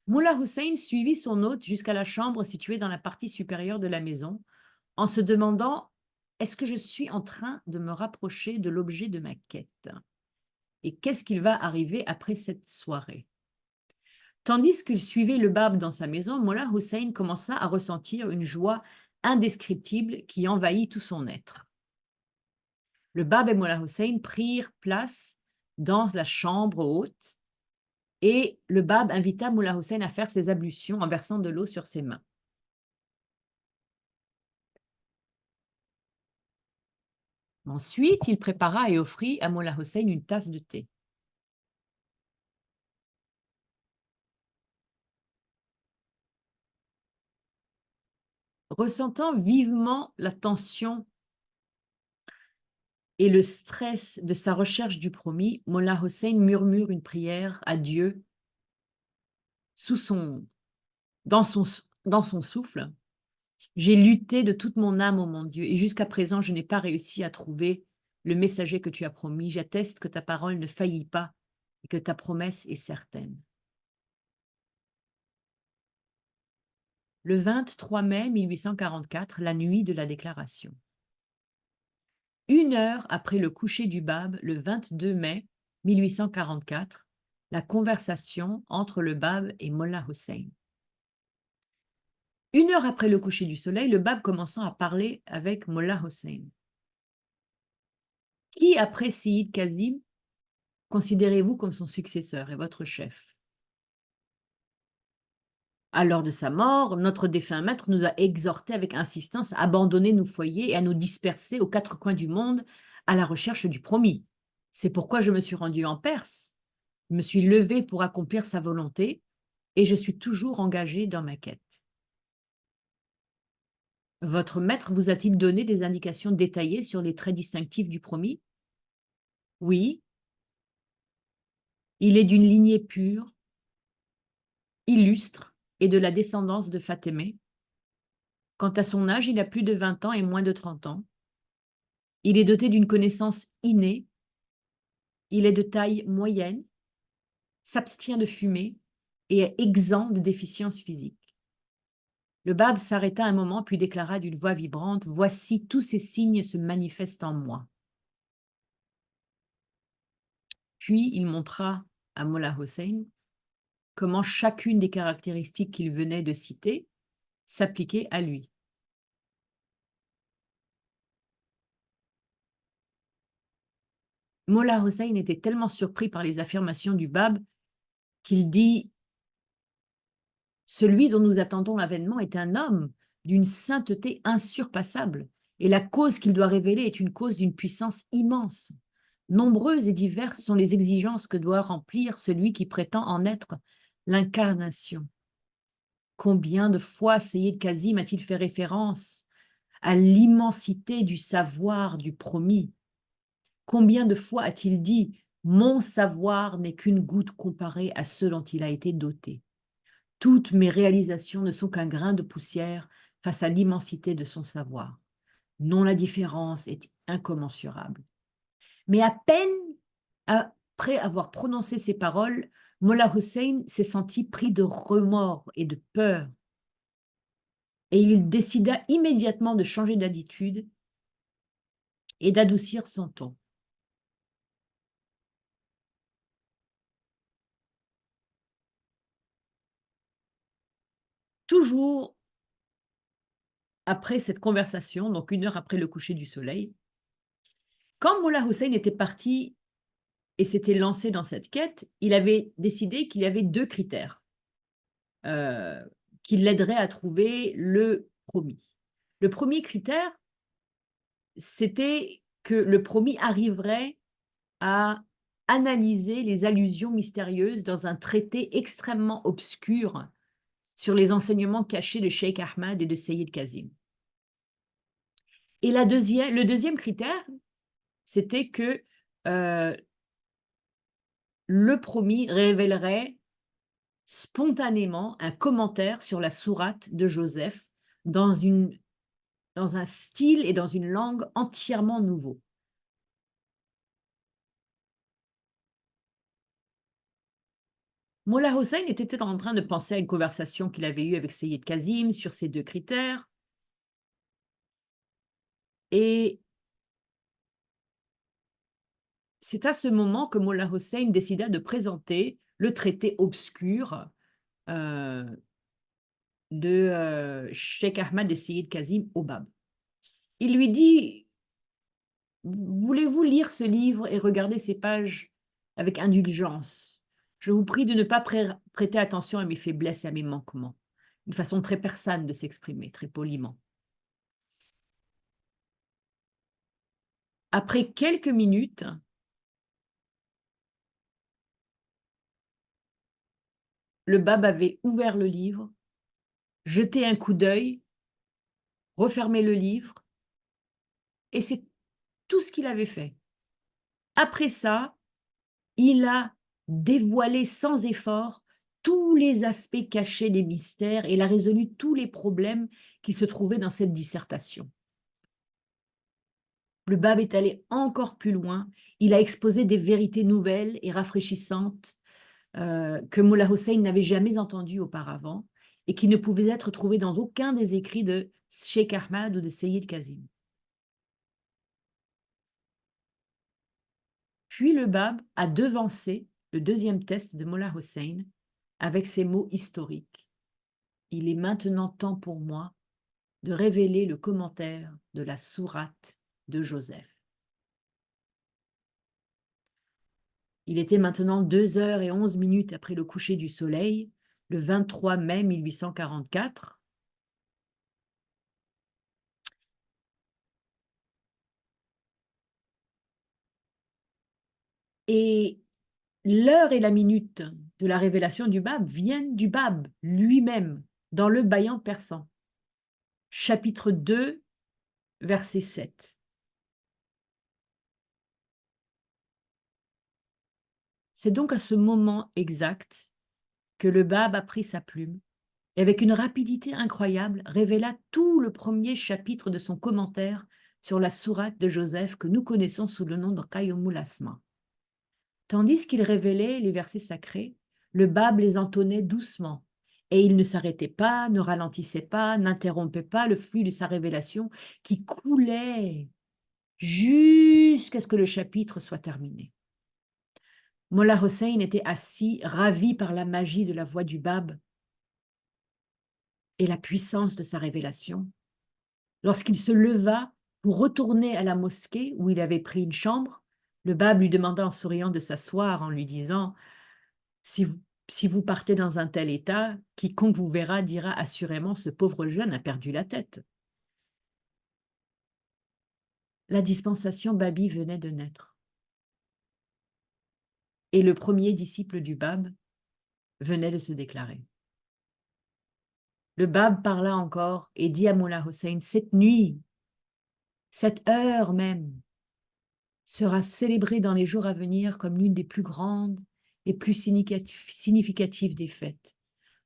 Mullah Hussein suivit son hôte jusqu'à la chambre située dans la partie supérieure de la maison, en se demandant « Est-ce que je suis en train de me rapprocher de l'objet de ma quête ? Et qu'est-ce qu'il va arriver après cette soirée ?» Tandis qu'il suivait le bab dans sa maison, Mullah Hussein commença à ressentir une joie indescriptible qui envahit tout son être. Le bab et Mullah Hussein prirent place dans la chambre haute et le bab invita Mullah Hussein à faire ses ablutions en versant de l'eau sur ses mains. Ensuite, il prépara et offrit à Mullah Hussein une tasse de thé. Ressentant vivement la tension et le stress de sa recherche du promis, Mullah Hussein murmure une prière à Dieu dans son souffle. J'ai lutté de toute mon âme, ô mon Dieu, et jusqu'à présent, je n'ai pas réussi à trouver le messager que tu as promis. J'atteste que ta parole ne faillit pas et que ta promesse est certaine. Le 23 mai 1844, la nuit de la déclaration. 1 heure après le coucher du bab, le 22 mai 1844, la conversation entre le bab et Mullah Hussein. 1 heure après le coucher du soleil, le bab commençant à parler avec Mullah Hussein. Qui, après Seyyid Kazim, considérez-vous comme son successeur et votre chef? À l'heure de sa mort, notre défunt maître nous a exhortés avec insistance à abandonner nos foyers et à nous disperser aux 4 coins du monde à la recherche du promis. C'est pourquoi je me suis rendu en Perse. Je me suis levé pour accomplir sa volonté et je suis toujours engagé dans ma quête. Votre maître vous a-t-il donné des indications détaillées sur les traits distinctifs du promis? Oui. Il est d'une lignée pure, illustre et de la descendance de Fatémé. Quant à son âge, il a plus de 20 ans et moins de 30 ans. Il est doté d'une connaissance innée. Il est de taille moyenne, s'abstient de fumer et est exempt de déficience physique. Le bab s'arrêta un moment puis déclara d'une voix vibrante « Voici tous ces signes se manifestent en moi. » Puis il montra à Mullah Hussein comment chacune des caractéristiques qu'il venait de citer s'appliquait à lui. Mullah Hussein était tellement surpris par les affirmations du bab qu'il dit « Celui dont nous attendons l'avènement est un homme d'une sainteté insurpassable, et la cause qu'il doit révéler est une cause d'une puissance immense. Nombreuses et diverses sont les exigences que doit remplir celui qui prétend en être l'incarnation. Combien de fois Seyyid Kazim a-t-il fait référence à l'immensité du savoir du promis? Combien de fois a-t-il dit « Mon savoir n'est qu'une goutte comparée à ceux dont il a été doté. Toutes mes réalisations ne sont qu'un grain de poussière face à l'immensité de son savoir. Non, la différence est incommensurable. » Mais à peine après avoir prononcé ces paroles, Mullah Hussein s'est senti pris de remords et de peur. Et il décida immédiatement de changer d'attitude et d'adoucir son ton. Toujours après cette conversation, donc 1 heure après le coucher du soleil, quand Mullah Hussein était parti et s'était lancé dans cette quête, il avait décidé qu'il y avait 2 critères qui l'aideraient à trouver le promis. Le premier critère, c'était que le promis arriverait à analyser les allusions mystérieuses dans un traité extrêmement obscur sur les enseignements cachés de Cheikh Ahmad et de Seyyid Kazim. Et le deuxième critère, c'était que le promis révélerait spontanément un commentaire sur la sourate de Joseph dans un style et dans une langue entièrement nouveaux. Mollah Hossein était en train de penser à une conversation qu'il avait eue avec Seyyed Kazim sur ces deux critères. Et c'est à ce moment que Mollah Hossein décida de présenter le traité obscur de Cheikh Ahmad et Seyyed Kazim au Bab. Il lui dit: voulez-vous lire ce livre et regarder ces pages avec indulgence? Je vous prie de ne pas prêter attention à mes faiblesses et à mes manquements. Une façon très persane de s'exprimer, très poliment. Après quelques minutes, le Bab avait ouvert le livre, jeté un coup d'œil, refermé le livre, et c'est tout ce qu'il avait fait. Après ça, il a dévoilé sans effort tous les aspects cachés des mystères et il a résolu tous les problèmes qui se trouvaient dans cette dissertation. Le Bab est allé encore plus loin. Il a exposé des vérités nouvelles et rafraîchissantes que Mollah Hossein n'avait jamais entendues auparavant et qui ne pouvaient être trouvées dans aucun des écrits de Cheikh Ahmad ou de Seyyed Kazim. Puis le Bab a devancé le deuxième test de Mollah Hossein avec ces mots historiques. Il est maintenant temps pour moi de révéler le commentaire de la sourate de Joseph. Il était maintenant 2h11 après le coucher du soleil, le 23 mai 1844. Et l'heure et la minute de la révélation du Bab viennent du Bab lui-même, dans le Bayan persan. Chapitre 2, verset 7. C'est donc à ce moment exact que le Bab a pris sa plume et avec une rapidité incroyable révéla tout le premier chapitre de son commentaire sur la sourate de Joseph que nous connaissons sous le nom de Qayyumul Asma. Tandis qu'il révélait les versets sacrés, le Bab les entonnait doucement et il ne s'arrêtait pas, ne ralentissait pas, n'interrompait pas le flux de sa révélation qui coulait jusqu'à ce que le chapitre soit terminé. Mollah Hossein était assis, ravi par la magie de la voix du Bab et la puissance de sa révélation. Lorsqu'il se leva pour retourner à la mosquée où il avait pris une chambre, le Bab lui demanda en souriant de s'asseoir en lui disant: si vous partez dans un tel état, quiconque vous verra dira assurément ce pauvre jeune a perdu la tête. La dispensation Babi venait de naître. Et le premier disciple du Bab venait de se déclarer. Le Bab parla encore et dit à Mollah Hossein: cette nuit, cette heure même, sera célébrée dans les jours à venir comme l'une des plus grandes et plus significatives des fêtes.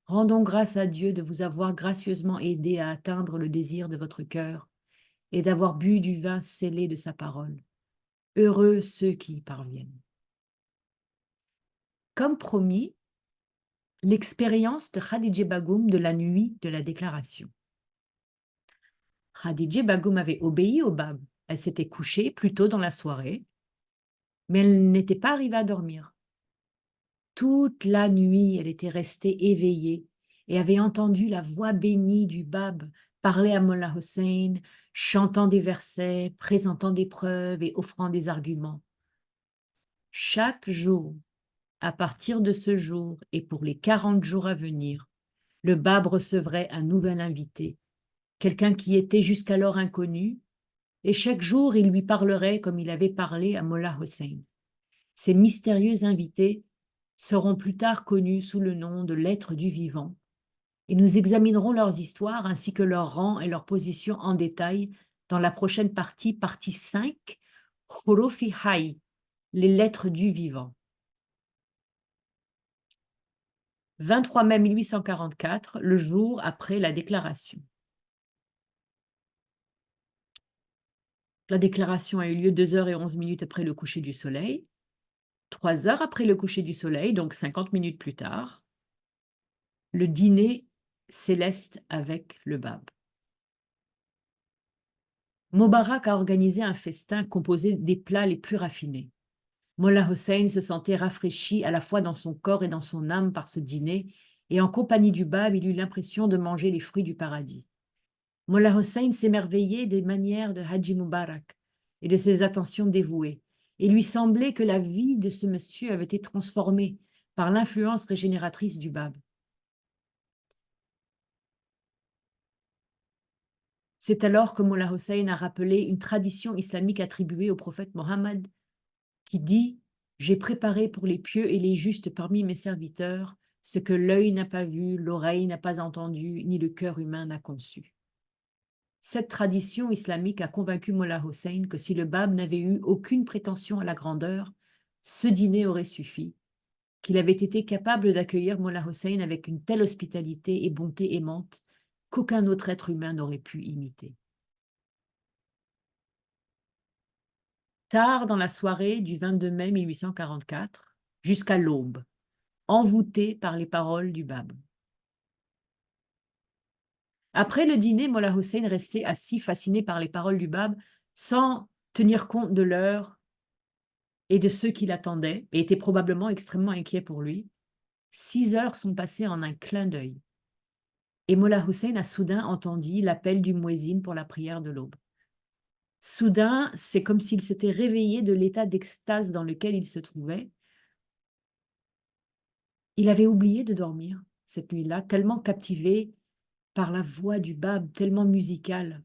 Rendons grâce à Dieu de vous avoir gracieusement aidé à atteindre le désir de votre cœur et d'avoir bu du vin scellé de sa parole. Heureux ceux qui y parviennent. Comme promis, l'expérience de Khadija Bagoum de la nuit de la déclaration. Khadija Bagoum avait obéi au Bab. Elle s'était couchée plus tôt dans la soirée, mais elle n'était pas arrivée à dormir. Toute la nuit, elle était restée éveillée et avait entendu la voix bénie du Bab parler à Mollah Hossein, chantant des versets, présentant des preuves et offrant des arguments. Chaque jour, à partir de ce jour et pour les 40 jours à venir, le Bab recevrait un nouvel invité, quelqu'un qui était jusqu'alors inconnu, et chaque jour il lui parlerait comme il avait parlé à Mollah Hossein. Ces mystérieux invités seront plus tard connus sous le nom de l'être du vivant, et nous examinerons leurs histoires ainsi que leur rang et leur position en détail dans la prochaine partie 5, Hurufi Hay, les lettres du vivant. 23 mai 1844, le jour après la déclaration. La déclaration a eu lieu 2h11 après le coucher du soleil. 3 heures après le coucher du soleil, donc 50 minutes plus tard, le dîner céleste avec le Bab. Mobarak a organisé un festin composé des plats les plus raffinés. Mollah Hossein se sentait rafraîchi à la fois dans son corps et dans son âme par ce dîner, et en compagnie du Bab, il eut l'impression de manger les fruits du paradis. Mollah Hossein s'émerveillait des manières de Haji Mubarak et de ses attentions dévouées, et lui semblait que la vie de ce monsieur avait été transformée par l'influence régénératrice du Bab. C'est alors que Mollah Hossein a rappelé une tradition islamique attribuée au prophète Mohammed qui dit « J'ai préparé pour les pieux et les justes parmi mes serviteurs ce que l'œil n'a pas vu, l'oreille n'a pas entendu, ni le cœur humain n'a conçu. » Cette tradition islamique a convaincu Mollah Hossein que si le Bab n'avait eu aucune prétention à la grandeur, ce dîner aurait suffi, qu'il avait été capable d'accueillir Mollah Hossein avec une telle hospitalité et bonté aimante qu'aucun autre être humain n'aurait pu imiter. Tard dans la soirée du 22 mai 1844, jusqu'à l'aube, envoûté par les paroles du Bab. Après le dîner, Mollah Hossein restait assis, fasciné par les paroles du Bab, sans tenir compte de l'heure et de ceux qui l'attendaient, et était probablement extrêmement inquiet pour lui. 6 heures sont passées en un clin d'œil. Et Mollah Hossein a soudain entendu l'appel du muezzin pour la prière de l'aube. Soudain, c'est comme s'il s'était réveillé de l'état d'extase dans lequel il se trouvait. Il avait oublié de dormir cette nuit-là, tellement captivé par la voix du Bab, tellement musicale,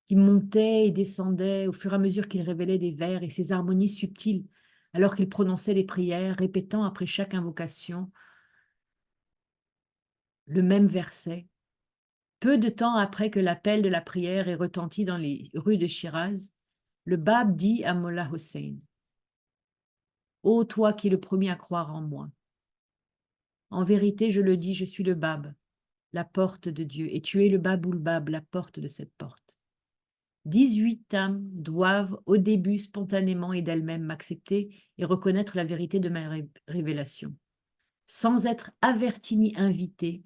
qui montait et descendait au fur et à mesure qu'il révélait des vers et ses harmonies subtiles, alors qu'il prononçait les prières, répétant après chaque invocation le même verset. Peu de temps après que l'appel de la prière ait retenti dans les rues de Shiraz, le Bab dit à Mollah Hossein, « Ô toi qui es le premier à croire en moi, en vérité, je le dis, je suis le Bab, la porte de Dieu, et tu es le Baboul Bab, la porte de cette porte. 18 âmes doivent au début spontanément et d'elles-mêmes m'accepter et reconnaître la vérité de ma révélation. Sans être averti ni invité,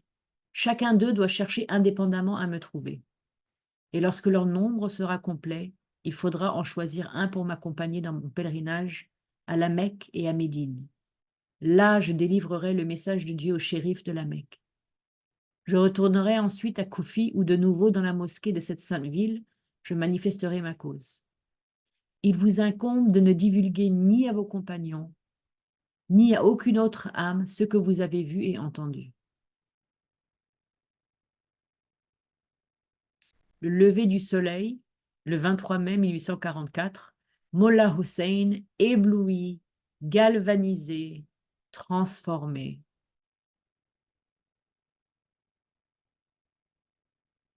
chacun d'eux doit chercher indépendamment à me trouver. Et lorsque leur nombre sera complet, il faudra en choisir un pour m'accompagner dans mon pèlerinage à la Mecque et à Médine. Là, je délivrerai le message de Dieu au shérif de la Mecque. Je retournerai ensuite à Koufi ou de nouveau dans la mosquée de cette sainte ville, je manifesterai ma cause. Il vous incombe de ne divulguer ni à vos compagnons, ni à aucune autre âme ce que vous avez vu et entendu. Le lever du soleil, le 23 mai 1844, Mollah Hossein, ébloui, galvanisé, transformé.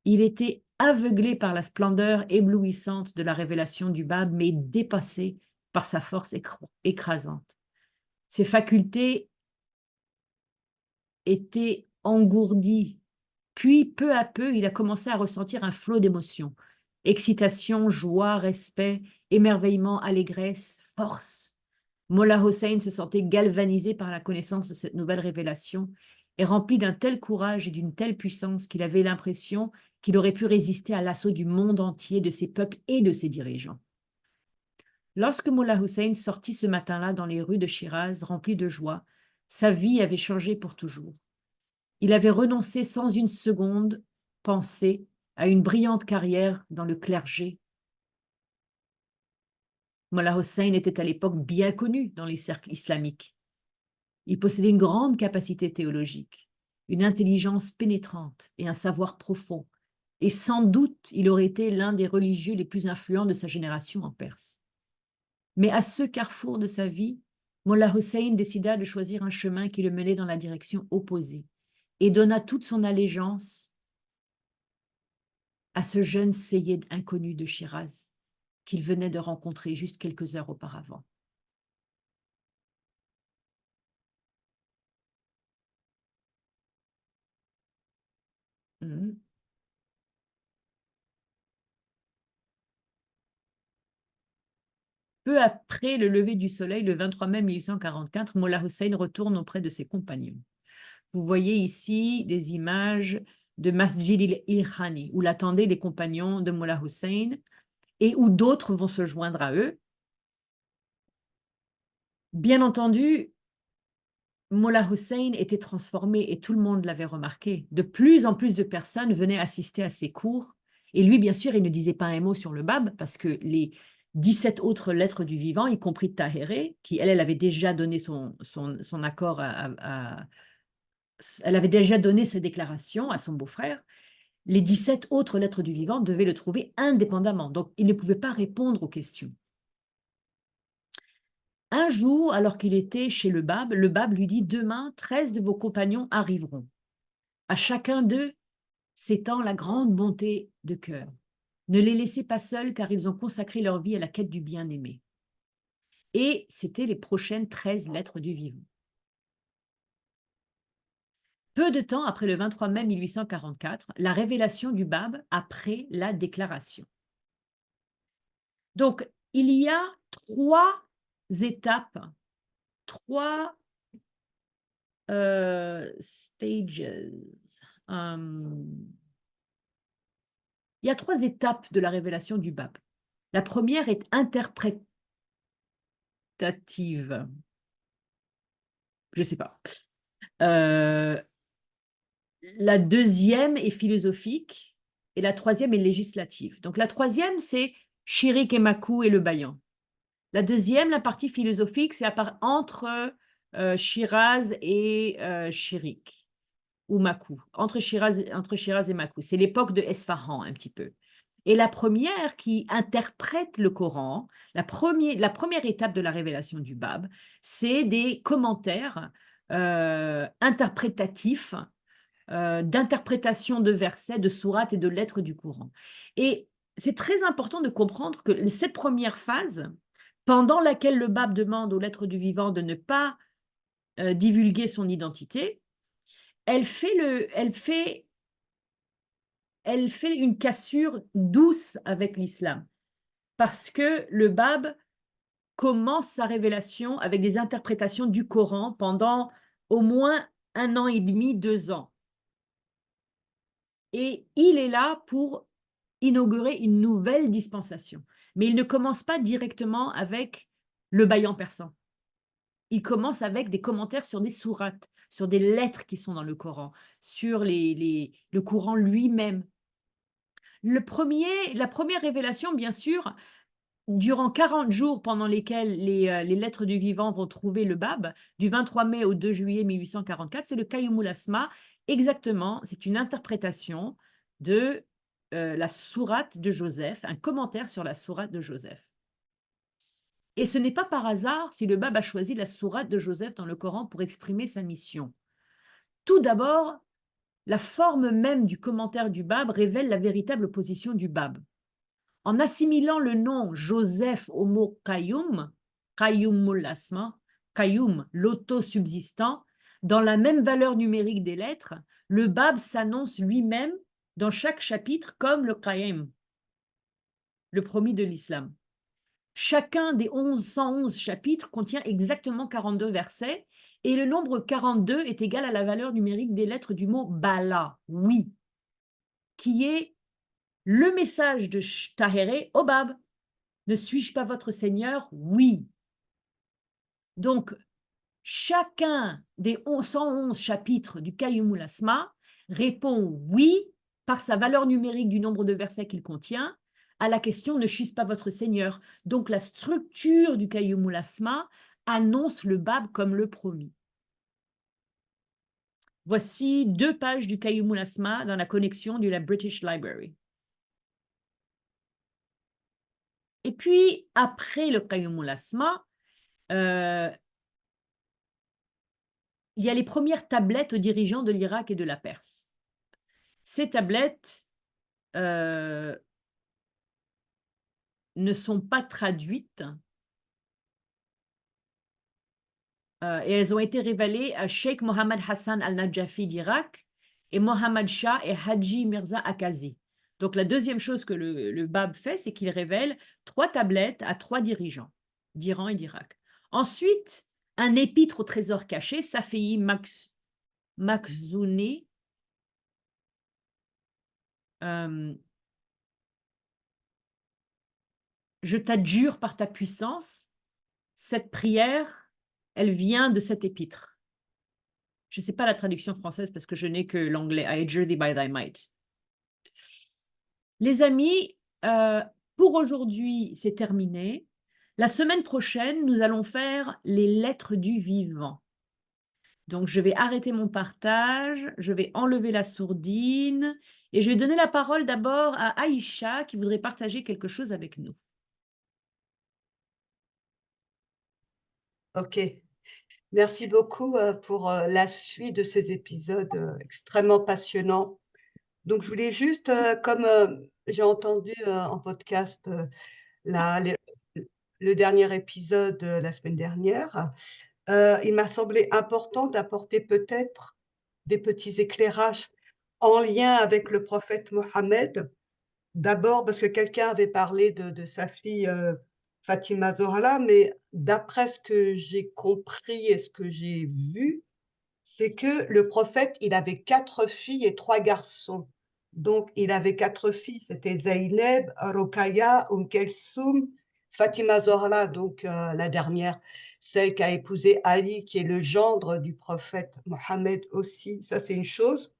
Il était aveuglé par la splendeur éblouissante de la révélation du Bab, mais dépassé par sa force écrasante. Ses facultés étaient engourdies. Puis, peu à peu, il a commencé à ressentir un flot d'émotions. Excitation, joie, respect, émerveillement, allégresse, force. Mollah Hossein se sentait galvanisé par la connaissance de cette nouvelle révélation et rempli d'un tel courage et d'une telle puissance qu'il avait l'impression qu'il aurait pu résister à l'assaut du monde entier, de ses peuples et de ses dirigeants. Lorsque Mollah Hossein sortit ce matin-là dans les rues de Shiraz, rempli de joie, sa vie avait changé pour toujours. Il avait renoncé sans une seconde pensée à une brillante carrière dans le clergé. Mollah Hossein était à l'époque bien connu dans les cercles islamiques. Il possédait une grande capacité théologique, une intelligence pénétrante et un savoir profond, et sans doute il aurait été l'un des religieux les plus influents de sa génération en Perse. Mais à ce carrefour de sa vie, Mollah Hossein décida de choisir un chemin qui le menait dans la direction opposée et donna toute son allégeance à ce jeune seyyed inconnu de Shiraz qu'il venait de rencontrer juste quelques heures auparavant. Mmh. Peu après le lever du soleil, le 23 mai 1844, Mollah Hussein retourne auprès de ses compagnons. Vous voyez ici des images de Masjid il-Khani, où l'attendaient les compagnons de Mollah Hussein et où d'autres vont se joindre à eux. Bien entendu, Mollah Hussein était transformé et tout le monde l'avait remarqué. De plus en plus de personnes venaient assister à ses cours. Et lui, bien sûr, il ne disait pas un mot sur le Bab parce que les 17 autres lettres du vivant, y compris Tahéré, qui, elle avait déjà donné son accord elle avait déjà donné sa déclaration à son beau-frère, les 17 autres lettres du vivant devaient le trouver indépendamment. Donc, il ne pouvait pas répondre aux questions. Un jour, alors qu'il était chez le Bab lui dit « Demain, 13 de vos compagnons arriveront. À chacun d'eux s'étend la grande bonté de cœur. Ne les laissez pas seuls, car ils ont consacré leur vie à la quête du bien-aimé. » Et c'était les prochaines 13 lettres du vivant. Peu de temps après le 23 mai 1844, la révélation du Bab après la déclaration. Donc, il y a 3 étapes, 3 stages. Il y a 3 étapes de la révélation du Bab. La première est interprétative. Je ne sais pas. La deuxième est philosophique et la troisième est législative. Donc la troisième, c'est Chirik et Makou et le Bayan. La deuxième, la partie philosophique, c'est entre Shiraz et Chirik, ou Makou, entre Shiraz et Makou. C'est l'époque de Esfahan, un petit peu. Et la première qui interprète le Coran, la première étape de la révélation du Bab, c'est des commentaires interprétatifs d'interprétation de versets, de sourates et de lettres du Coran. Et c'est très important de comprendre que cette première phase, pendant laquelle le Bab demande aux lettres du vivant de ne pas divulguer son identité, elle fait une cassure douce avec l'islam. Parce que le Bab commence sa révélation avec des interprétations du Coran pendant au moins 1 an et demi, 2 ans. Et il est là pour inaugurer une nouvelle dispensation. Mais il ne commence pas directement avec le bayan persan. Il commence avec des commentaires sur des sourates, sur des lettres qui sont dans le Coran, sur le Coran lui-même. La première révélation, bien sûr, durant 40 jours pendant lesquels les lettres du vivant vont trouver le Bab, du 23 mai au 2 juillet 1844, c'est le Qayyumul Asma. Exactement, c'est une interprétation de la sourate de Joseph, un commentaire sur la sourate de Joseph. Et ce n'est pas par hasard si le Bab a choisi la sourate de Joseph dans le Coran pour exprimer sa mission. Tout d'abord, la forme même du commentaire du Bab révèle la véritable position du Bab. En assimilant le nom Joseph au mot Qayyum, Qayyumul Asma, Qayyum, l'autosubsistant, dans la même valeur numérique des lettres, le Bab s'annonce lui-même dans chaque chapitre comme le Qayyim, le promis de l'islam. Chacun des 111 chapitres contient exactement 42 versets et le nombre 42 est égal à la valeur numérique des lettres du mot Bala, oui, qui est le message de Tahéré au Bab. Ne suis-je pas votre Seigneur? Oui. Donc, chacun des 111 chapitres du Qayyumul Asma répond oui par sa valeur numérique du nombre de versets qu'il contient à la question « Ne suis-je pas votre Seigneur ?» Donc, la structure du Qayyumul Asma annonce le Bab comme le promis. Voici 2 pages du Qayyumul Asma dans la connexion de la British Library. Et puis, après le Qayyumul Asma, il y a les premières tablettes aux dirigeants de l'Irak et de la Perse. Ces tablettes ne sont pas traduites et elles ont été révélées à Sheikh Mohammed Hassan al-Najafi d'Irak et Mohammed Shah et Haji Mirza Akazi. Donc la deuxième chose que le Bab fait, c'est qu'il révèle 3 tablettes à 3 dirigeants. d'Iran et d'Irak. Ensuite, un épître au trésor caché, Safei Makhzouni, je t'adjure par ta puissance, cette prière, elle vient de cet épître. Je ne sais pas la traduction française parce que je n'ai que l'anglais. I adjure thee by thy might. Les amis, pour aujourd'hui, c'est terminé. La semaine prochaine, nous allons faire les lettres du vivant. Donc, je vais arrêter mon partage, je vais enlever la sourdine et je vais donner la parole d'abord à Aïcha qui voudrait partager quelque chose avec nous. Ok, merci beaucoup pour la suite de ces épisodes extrêmement passionnants. Donc, je voulais juste, comme j'ai entendu en podcast le dernier épisode la semaine dernière, il m'a semblé important d'apporter peut-être des petits éclairages en lien avec le prophète Mohammed. D'abord parce que quelqu'un avait parlé de sa fille Fatima Zohra, mais d'après ce que j'ai compris et ce que j'ai vu, c'est que le prophète, il avait 4 filles et 3 garçons. Donc, il avait 4 filles, c'était Zaynab, Rokhaya, Kelsoum, Fatima Zohra, donc la dernière, celle qui a épousé Ali, qui est le gendre du prophète Mohammed aussi. Ça, c'est une chose.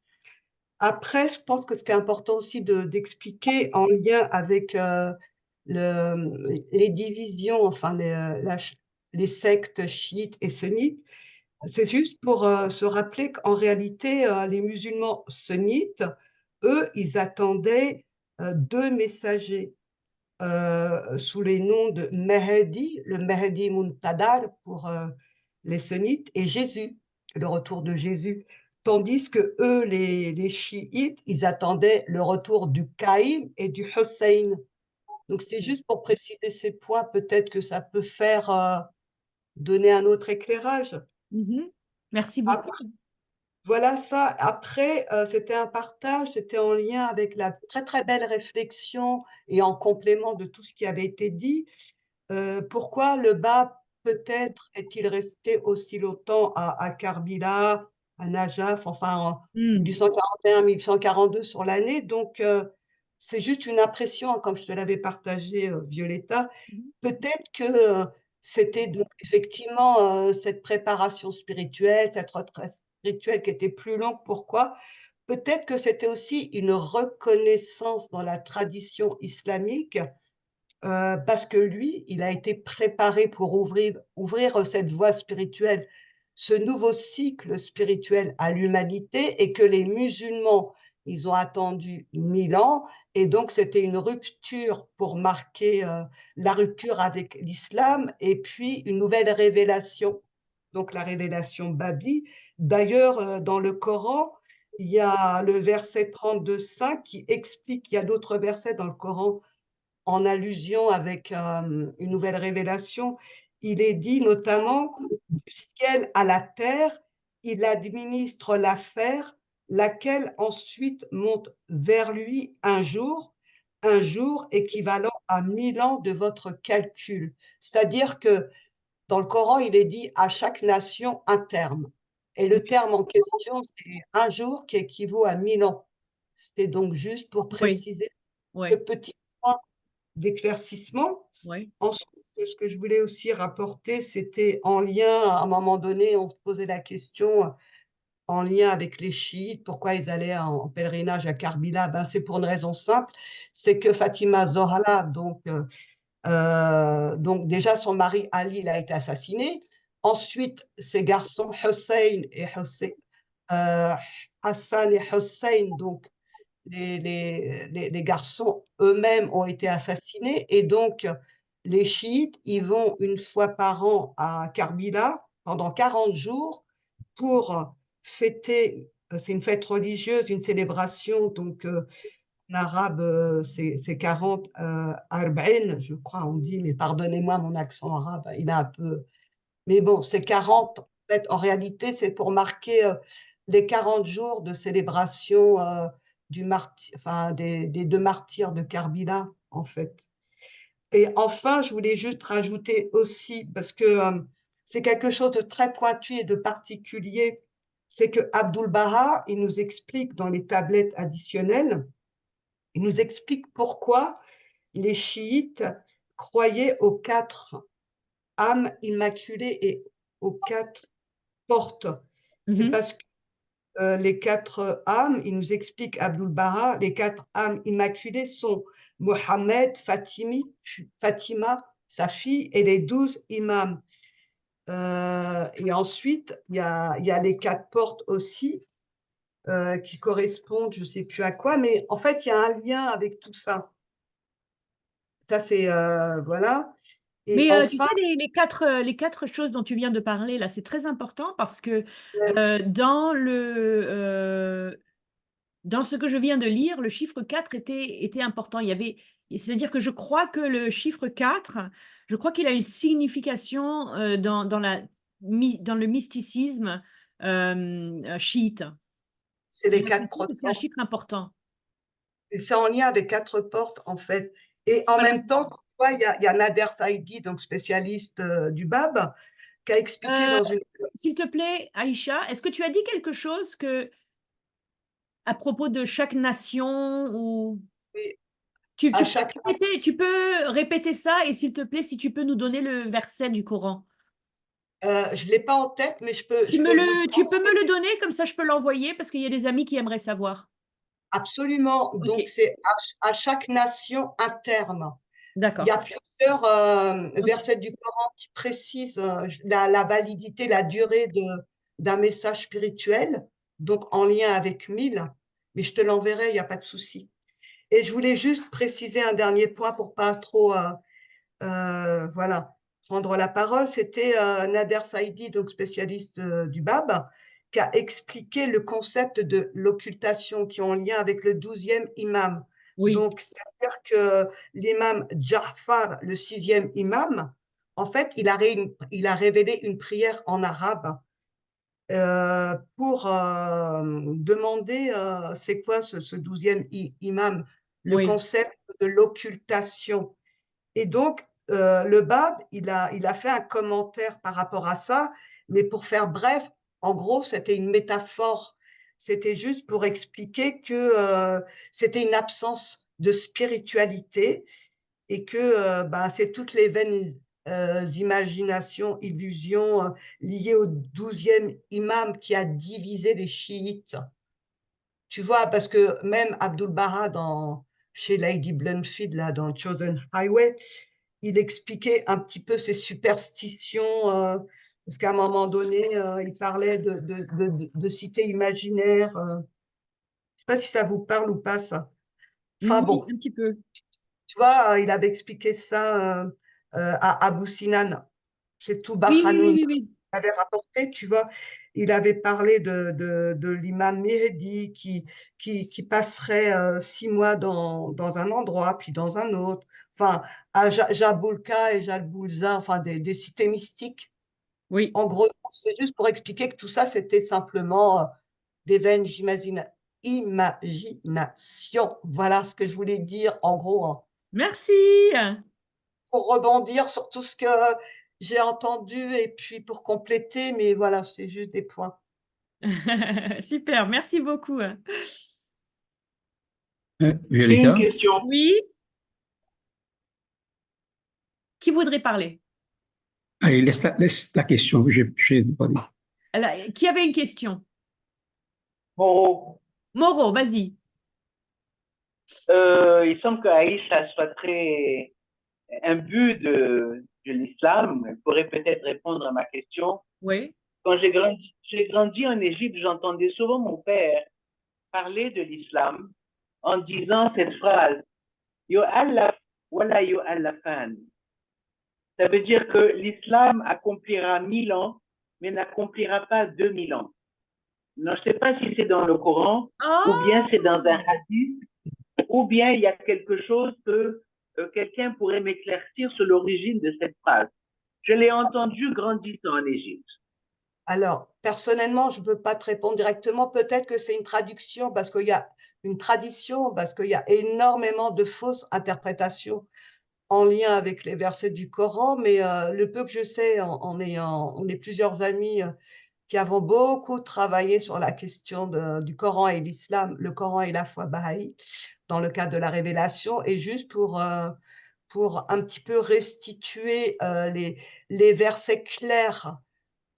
Après, je pense que ce qui est important aussi d'expliquer en lien avec les divisions, enfin les sectes chiites et sunnites, c'est juste pour se rappeler qu'en réalité, les musulmans sunnites, eux, ils attendaient 2 messagers sous les noms de Mahdi, le Mahdi Muntadar pour les sunnites, et Jésus, le retour de Jésus. Tandis que eux, les chiites, ils attendaient le retour du Caïm et du Hussein. Donc c'est juste pour préciser ces points, peut-être que ça peut faire donner un autre éclairage. Merci beaucoup. Voilà ça. Après, c'était un partage, c'était en lien avec la très très belle réflexion et en complément de tout ce qui avait été dit. Pourquoi le bas peut-être est-il resté aussi longtemps à Karbila, à Najaf, enfin en 1841-1842 sur l'année. Donc, c'est juste une impression, hein, comme je te l'avais partagé, Violetta. Peut-être que c'était donc effectivement cette préparation spirituelle, cette retraite spirituelle qui était plus longue. Pourquoi? Peut-être que c'était aussi une reconnaissance dans la tradition islamique parce que lui, il a été préparé pour ouvrir cette voie spirituelle, ce nouveau cycle spirituel à l'humanité, et que les musulmans, ils ont attendu 1000 ans, et donc c'était une rupture pour marquer la rupture avec l'islam, et puis une nouvelle révélation, donc la révélation Babi. D'ailleurs, dans le Coran, il y a le verset 32,5 qui explique, il y a d'autres versets dans le Coran en allusion avec une nouvelle révélation, il est dit notamment du ciel à la terre, il administre l'affaire, laquelle ensuite monte vers lui un jour équivalent à 1000 ans de votre calcul. C'est-à-dire que dans le Coran, il est dit à chaque nation un terme. Et le terme en question, c'est un jour qui équivaut à 1000 ans. C'était donc juste pour préciser ce petit point d'éclaircissement. Ensuite, ce que je voulais aussi rapporter, c'était en lien, à un moment donné, on se posait la question en lien avec les chiites, pourquoi ils allaient en pèlerinage à Karbila. Ben, c'est pour une raison simple, c'est que Fatima Zohra, donc déjà son mari Ali, il a été assassiné. Ensuite, ses garçons Hassan et Hussein, donc les garçons eux-mêmes ont été assassinés, et donc les chiites, ils vont une fois par an à Karbila pendant 40 jours pour fêter, c'est une fête religieuse, une célébration, donc en arabe c'est 40 arba'in, je crois on dit, mais pardonnez-moi mon accent arabe, il est un peu... Mais bon, c'est 40, en fait, en réalité, c'est pour marquer les 40 jours de célébration des 2 martyrs de Karbila, en fait. Et enfin, je voulais juste rajouter aussi, parce que c'est quelque chose de très pointu et de particulier, c'est que Abdul Baha, il nous explique dans les tablettes additionnelles, il nous explique pourquoi les chiites croyaient aux 4 âmes immaculées et aux 4 portes. C'est parce que les 4 âmes, il nous explique Abdul Baha, les 4 âmes immaculées sont Mohammed, Fatima, sa fille, et les 12 imams. Et ensuite, il y a les 4 portes aussi, qui correspondent, je ne sais plus à quoi, mais en fait, il y a un lien avec tout ça. Ça, c'est, voilà. Et Mais tu enfin, sais, les quatre choses dont tu viens de parler, là, c'est très important parce que dans ce que je viens de lire, le chiffre 4 était important. C'est-à-dire que je crois que le chiffre 4, je crois qu'il a une signification dans le mysticisme chiite. c'est J'ai les 4 l'impression que c'est un portes. chiffre important. Et c'est en lien avec 4 portes, en fait. Et en Voilà. même temps, il y a Nader Saïdi, donc spécialiste du BAB, qui a expliqué dans une... S'il te plaît, Aïcha, est-ce que tu as dit quelque chose à propos de chaque nation ou À chaque... tu peux répéter ça et s'il te plaît, si tu peux nous donner le verset du Coran. je ne l'ai pas en tête, mais je peux vous le Tu peux prendre. me le donner, comme ça je peux l'envoyer parce qu'il y a des amis qui aimeraient savoir. Absolument. Ok, Donc, c'est à chaque nation un terme. Il y d'accord. a plusieurs Ok. versets du Coran qui précisent la validité, la durée d'un message spirituel, donc en lien avec 1000. Mais je te l'enverrai, il n'y a pas de souci. Et je voulais juste préciser un dernier point pour pas trop voilà, prendre la parole. C'était Nader Saïdi, donc spécialiste du BAB, qui a expliqué le concept de l'occultation qui est en lien avec le 12e imam. Oui, Donc, c'est-à-dire que l'imam Ja'far, le 6e imam, en fait, il a révélé une prière en arabe pour demander c'est quoi ce 12e imam, le oui, concept de l'occultation. Et donc, le Bab, il a fait un commentaire par rapport à ça, mais pour faire bref, en gros, c'était une métaphore. C'était juste pour expliquer que c'était une absence de spiritualité et que bah, c'est toutes les vaines imaginations, illusions liées au 12e imam qui a divisé les chiites. Tu vois, parce que même Abdul Baha, chez Lady Bloomfield, là, dans Chosen Highway, il expliquait un petit peu ses superstitions, parce qu'à un moment donné, il parlait de cités imaginaires. Je ne sais pas si ça vous parle ou pas, ça. Enfin oui, bon, un petit peu. tu vois, il avait expliqué ça à Abu Sinan. C'est tout Oui, oui, oui, Bahanoun oui, oui. avait rapporté, tu vois. Il avait parlé de l'imam Mehdi qui passerait 6 mois dans un endroit, puis dans un autre. Enfin, à Jaboulka et Jalboulza, enfin des cités mystiques. Oui. En gros, c'est juste pour expliquer que tout ça, c'était simplement des vaines imagination. Voilà ce que je voulais dire, en gros, hein. Merci. Pour rebondir sur tout ce que j'ai entendu et puis pour compléter, mais voilà, c'est juste des points. Super, merci beaucoup. J'ai une Violetta, question. Oui, qui voudrait parler? allez, laisse la question. J'ai demandé. Qui avait une question? Bon, Moreau, vas-y. il semble que Aïcha soit très imbu de l'islam. Elle pourrait peut-être répondre à ma question. Oui. Quand j'ai grandi en Égypte, j'entendais souvent mon père parler de l'islam en disant cette phrase, Yu'allaf wala yu'allafan. Ça veut dire que l'islam accomplira 1000 ans, mais n'accomplira pas 2000 ans. Non, je ne sais pas si c'est dans le Coran, ou bien c'est dans un hadith, ou bien il y a quelque chose que quelqu'un pourrait m'éclaircir sur l'origine de cette phrase. Je l'ai entendu grandissant en Égypte. Alors, personnellement, je ne peux pas te répondre directement. Peut-être que c'est une traduction parce qu'il y a une tradition, parce qu'il y a énormément de fausses interprétations en lien avec les versets du Coran, mais le peu que je sais, on est plusieurs amis qui avons beaucoup travaillé sur la question du Coran et l'islam, le Coran et la foi bahaï, dans le cadre de la révélation, et juste pour un petit peu restituer les versets clairs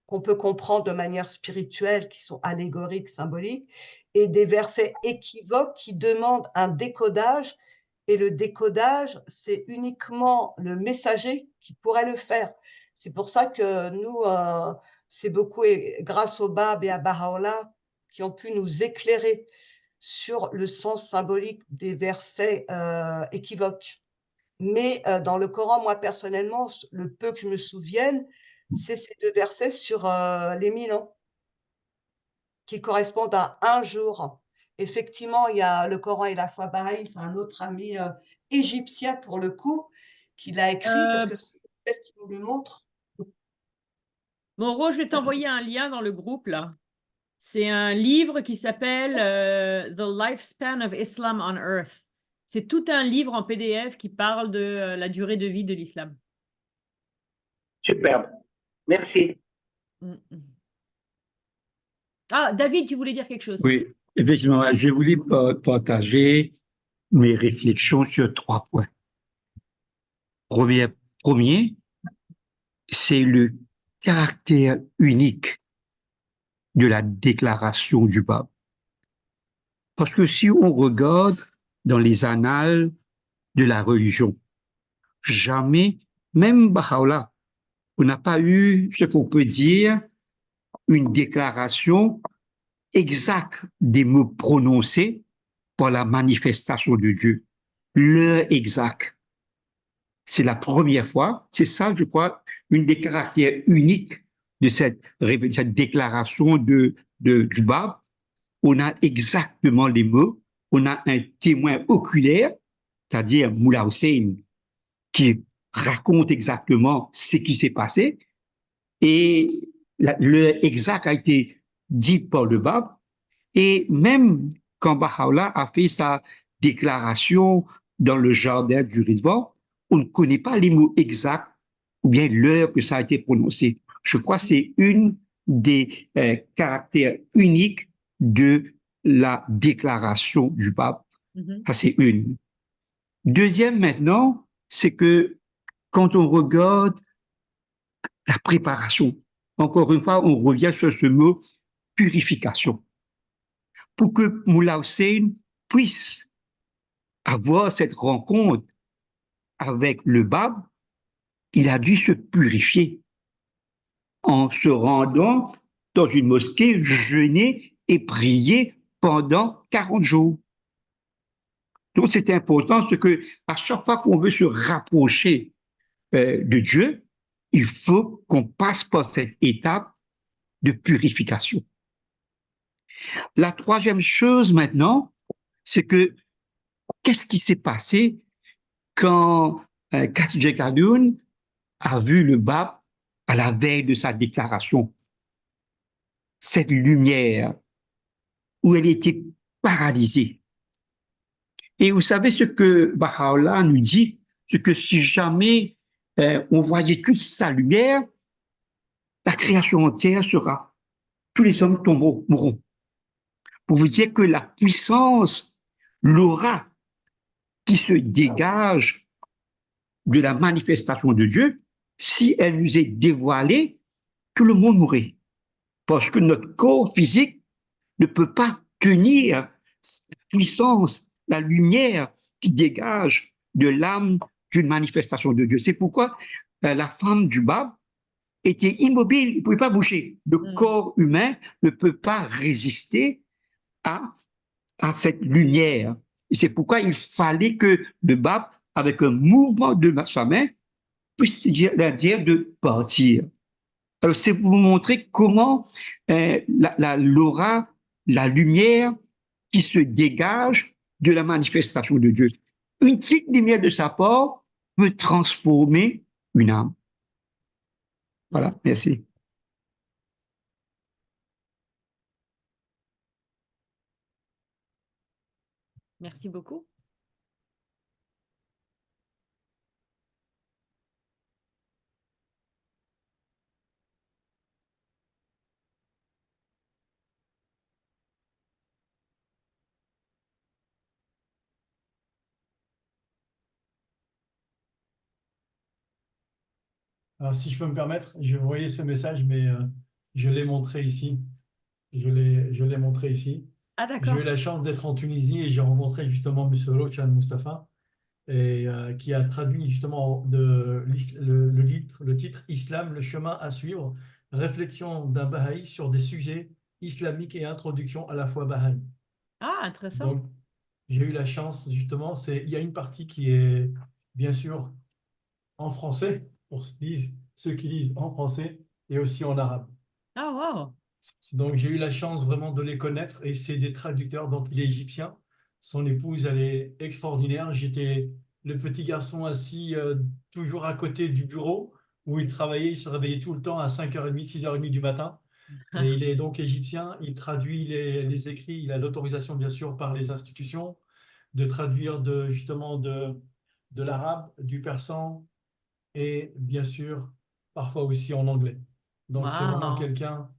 qu'on peut comprendre de manière spirituelle, qui sont allégoriques, symboliques, et des versets équivoques qui demandent un décodage. Et le décodage, c'est uniquement le messager qui pourrait le faire. C'est pour ça que nous, c'est beaucoup grâce au Bab et à Baha'u'llah qui ont pu nous éclairer sur le sens symbolique des versets équivoques. Mais dans le Coran, moi personnellement, le peu que je me souvienne, c'est ces deux versets sur les 1000 ans qui correspondent à un jour. Effectivement, il y a le Coran et la foi bahaï, c'est un autre ami égyptien pour le coup qui l'a écrit parce que c'est peut-être qu'il nous le montre. Bon, Rose, je vais t'envoyer un lien dans le groupe là. C'est un livre qui s'appelle The Lifespan of Islam on Earth. C'est tout un livre en PDF qui parle de la durée de vie de l'islam. Superbe. Merci. Ah, David, tu voulais dire quelque chose? Oui, effectivement, je voulais partager mes réflexions sur 3 points. Premier, c'est le caractère unique de la déclaration du pape. Parce que si on regarde dans les annales de la religion, jamais, même Baha'u'llah, on n'a pas eu ce qu'on peut dire une déclaration exacte des mots prononcés par la manifestation de Dieu. L'heure exacte. C'est la première fois. C'est ça, je crois, une des caractères uniques de cette déclaration du Bab. On a exactement les mots. On a un témoin oculaire, c'est-à-dire Moula Hussein, qui raconte exactement ce qui s'est passé. Et l'heure exacte a été dite par le Bab. Et même quand Baha'u'llah a fait sa déclaration dans le jardin du Ridvan, on ne connaît pas les mots exacts ou bien l'heure que ça a été prononcé. Je crois que c'est une des caractères uniques de la déclaration du pape. Ça, c'est une. Deuxième, maintenant, c'est que quand on regarde la préparation, encore une fois, on revient sur ce mot purification. Pour que Moula Hussein puisse avoir cette rencontre avec le Bab, il a dû se purifier en se rendant dans une mosquée, jeûner et prier pendant 40 jours. Donc c'est important parce que à chaque fois qu'on veut se rapprocher de Dieu, il faut qu'on passe par cette étape de purification. La troisième chose maintenant, c'est que qu'est-ce qui s'est passé quand Khatija Khadoun a vu le Bab à la veille de sa déclaration? Cette lumière où elle était paralysée. Et vous savez ce que Baha'u'llah nous dit, c'est que si jamais on voyait toute sa lumière, la création entière sera, tous les hommes mourront. Pour vous dire que la puissance, l'aura qui se dégage de la manifestation de Dieu, si elle nous est dévoilée, tout le monde mourrait. Parce que notre corps physique ne peut pas tenir la puissance, la lumière qui dégage de l'âme d'une manifestation de Dieu. C'est pourquoi la femme du Bab était immobile, il ne pouvait pas bouger. Le corps humain ne peut pas résister à cette lumière. Et c'est pourquoi il fallait que le Bab, avec un mouvement de sa main, puisse dire de partir. Alors, c'est vous montrer comment l'aura, la lumière qui se dégage de la manifestation de Dieu. Une petite lumière de sa part peut transformer une âme. Voilà, merci. Merci beaucoup. Alors, si je peux me permettre, je voyais ce message, mais je l'ai montré ici. Je l'ai montré ici. Ah, J'ai eu d'accord. la chance d'être en Tunisie et j'ai rencontré justement M. Roshan Mustafa, et, qui a traduit justement le titre Islam, le chemin à suivre, réflexion d'un Bahaï sur des sujets islamiques et introduction à la foi Bahaï. Ah, intéressant. Donc, j'ai eu la chance justement, il y a une partie qui est bien sûr en français, pour ceux qui lisent en français, et aussi en arabe. Ah, wow. Donc, j'ai eu la chance vraiment de les connaître et c'est des traducteurs. Donc, il est égyptien. Son épouse, elle est extraordinaire. J'étais le petit garçon assis toujours à côté du bureau où il travaillait. Il se réveillait tout le temps à 5h30, 6h30 du matin. Et il est donc égyptien. Il traduit les écrits. Il a l'autorisation, bien sûr, par les institutions de traduire justement de l'arabe, du persan et bien sûr, parfois aussi en anglais. Donc, c'est vraiment Wow. quelqu'un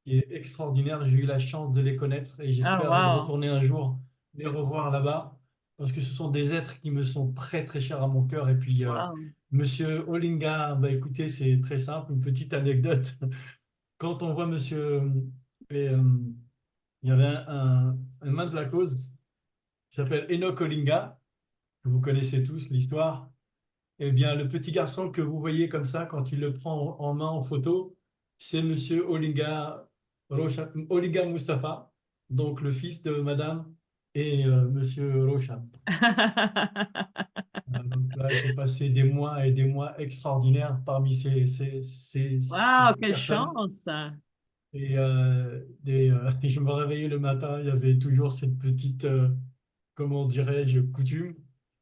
qui est extraordinaire. J'ai eu la chance de les connaître et Ah, j'espère de wow. retourner un jour les revoir là-bas parce que ce sont des êtres qui me sont très, très chers à mon cœur. Et puis, Wow. Monsieur Olinga, bah, écoutez, c'est très simple, une petite anecdote. Quand on voit Monsieur, et, il y avait un main de la cause qui s'appelle Enoch Olinga, que vous connaissez tous l'histoire. Eh bien, le petit garçon que vous voyez comme ça, quand il le prend en main en photo, c'est Monsieur Olinga Mustafa, donc le fils de Madame et Monsieur Roshan. Donc là, j'ai passé des mois et des mois extraordinaires parmi ces Wow, quelle personnes. chance. Et je me réveillais le matin, il y avait toujours cette petite, comment dirais-je, coutume.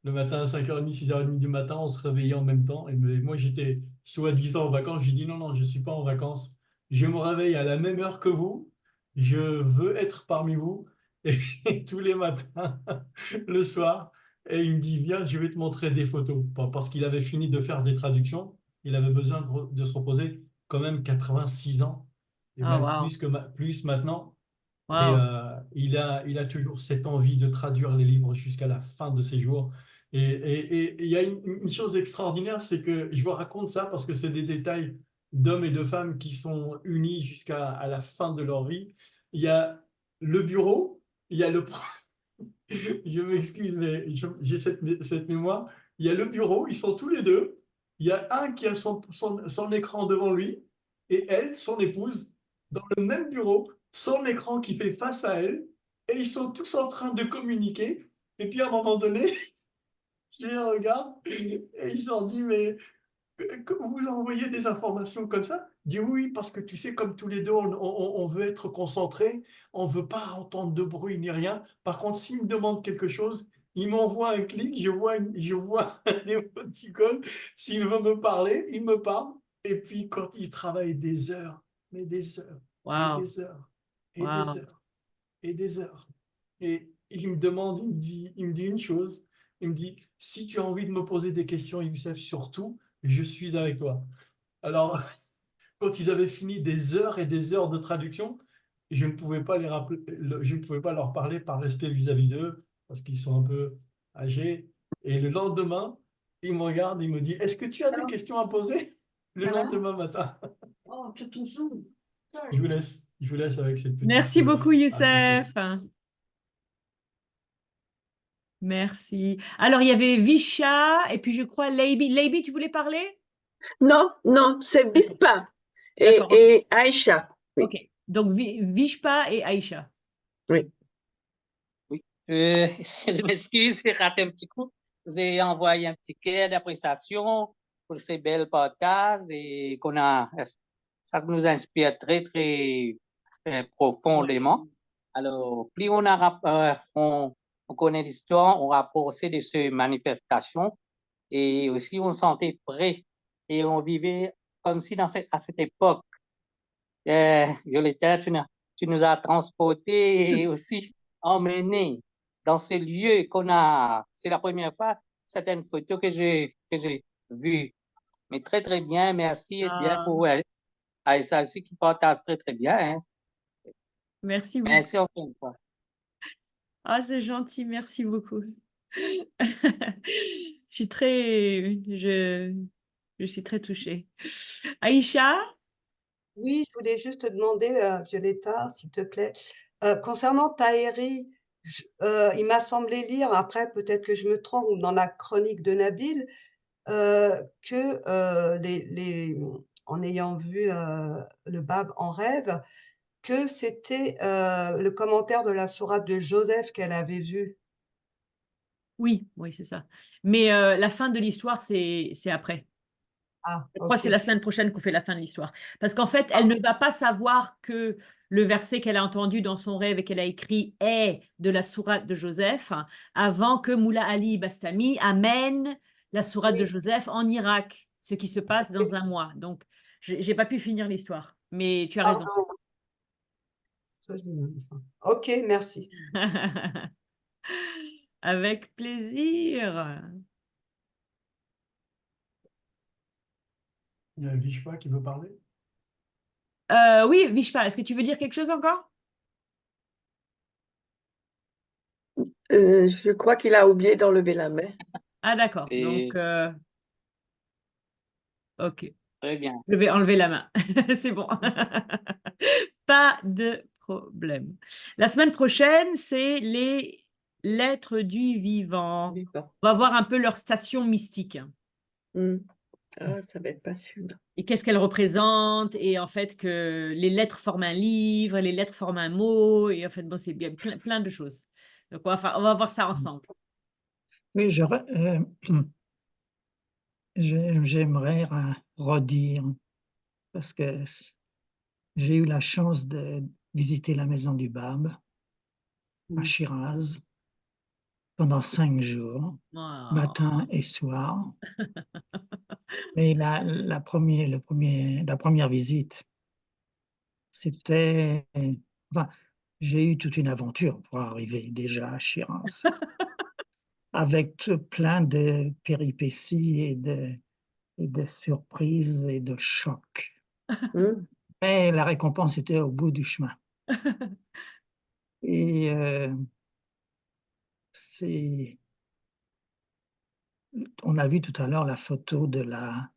Le matin à 5h30, 6h30 du matin, on se réveillait en même temps. Et moi, j'étais soi-disant en vacances. J'ai dit non, non, je ne suis pas en vacances. Je me réveille à la même heure que vous. Je veux être parmi vous. Et tous les matins, le soir, et il me dit, viens, je vais te montrer des photos. Parce qu'il avait fini de faire des traductions. Il avait besoin de se reposer, quand même 86 ans et Ah, même wow. plus maintenant. Et Wow. il a toujours cette envie de traduire les livres jusqu'à la fin de ses jours. Et il y a une chose extraordinaire, c'est que je vous raconte ça parce que c'est des détails d'hommes et de femmes qui sont unis jusqu'à la fin de leur vie. Il y a le bureau, il y a je m'excuse, mais j'ai cette mémoire. Il y a le bureau, ils sont tous les deux. Il y a un qui a son écran devant lui et elle, son épouse, dans le même bureau, son écran qui fait face à elle. Et ils sont tous en train de communiquer. Et puis à un moment donné, je les regarde et je leur dis, mais que vous envoyez des informations comme ça? Dis oui, parce que tu sais, comme tous les deux, on veut être concentré, on veut pas entendre de bruit ni rien. Par contre, s'il me demande quelque chose, il m'envoie un clic, je vois un émoticône. S'il veut me parler, il me parle. Et puis, quand il travaille des heures, mais des heures, et Wow. des heures, et des Wow. heures, et des heures. Et il me demande, il me dit une chose, il me dit, si tu as envie de me poser des questions, Youssef, surtout, je suis avec toi. Alors, quand ils avaient fini des heures et des heures de traduction, je ne pouvais pas les rappeler, je ne pouvais pas leur parler par respect vis-à-vis d'eux, parce qu'ils sont un peu âgés. Et le lendemain, il me regarde, il me dit, est-ce que tu as des questions à poser? Le lendemain matin. Je vous laisse avec cette petite Merci beaucoup, anecdote. Youssef. Merci. Alors, il y avait Visha et puis je crois Leibi. Leibi, tu voulais parler? Non, non, c'est Bispa D'accord, ok. et Aïcha. Oui, Ok. Donc, Vishpa et Aïcha. oui. Oui, je m'excuse, j'ai raté un petit coup. J'ai envoyé un petit cœur d'appréciation pour ces belles partages et ça nous inspire très, très, très profondément. Alors, plus on connaît l'histoire, on rapprochait de ces manifestations et aussi on se sentait prêt et on vivait comme si à cette époque, Violetta, tu nous as transportés et aussi emmenés dans ce lieu c'est la première fois, certaines photos que j'ai vues. Mais très, très bien, merci et bien Ah, pour Aïssa aussi qui partage très, très bien. Hein. merci beaucoup. Merci encore une fois. Ah, c'est gentil, merci beaucoup. Je suis très... Je suis très touchée. Aïcha? Oui, je voulais juste te demander, Violetta, s'il te plaît, concernant Taheri, il m'a semblé lire, après peut-être que je me trompe, dans la chronique de Nabil, que en ayant vu le Bab en rêve, que c'était le commentaire de la sourate de Joseph qu'elle avait vu. Oui, oui, c'est ça. Mais la fin de l'histoire, c'est après. Ah, Je crois que ok. c'est la semaine prochaine qu'on fait la fin de l'histoire. Parce qu'en fait, Ah, elle ne va pas savoir que le verset qu'elle a entendu dans son rêve et qu'elle a écrit est de la sourate de Joseph avant que Moula Ali Bastami amène la sourate de oui, Joseph en Irak, ce qui se passe dans un mois. Donc, j'ai pas pu finir l'histoire. Mais tu as raison. pardon. Ça, ok, merci. Avec plaisir. Il y a Vishpa qui veut parler. Oui, Vishpa, est-ce que tu veux dire quelque chose encore? Je crois qu'il a oublié d'enlever la main. Ah, d'accord. Donc, Et ok. très bien. Je vais enlever la main. C'est bon. Pas de problème. La semaine prochaine, c'est les lettres du vivant. Vivant. On va voir un peu leur station mystique Mm. Ah, ça va être passionnant. et qu'est-ce qu'elles représentent. Et en fait, que les lettres forment un livre, les lettres forment un mot. Et en fait, bon, c'est bien plein de choses. Donc, on va voir ça ensemble. Oui, j'aimerais redire, parce que j'ai eu la chance de visiter la maison du Bab à Shiraz pendant 5 jours, Wow. matin et soir. Mais la première visite, c'était... Enfin, j'ai eu toute une aventure pour arriver déjà à Shiraz, avec plein de péripéties et de surprises et de chocs. Mm. Mais la récompense était au bout du chemin. Et on a vu tout à l'heure la photo de la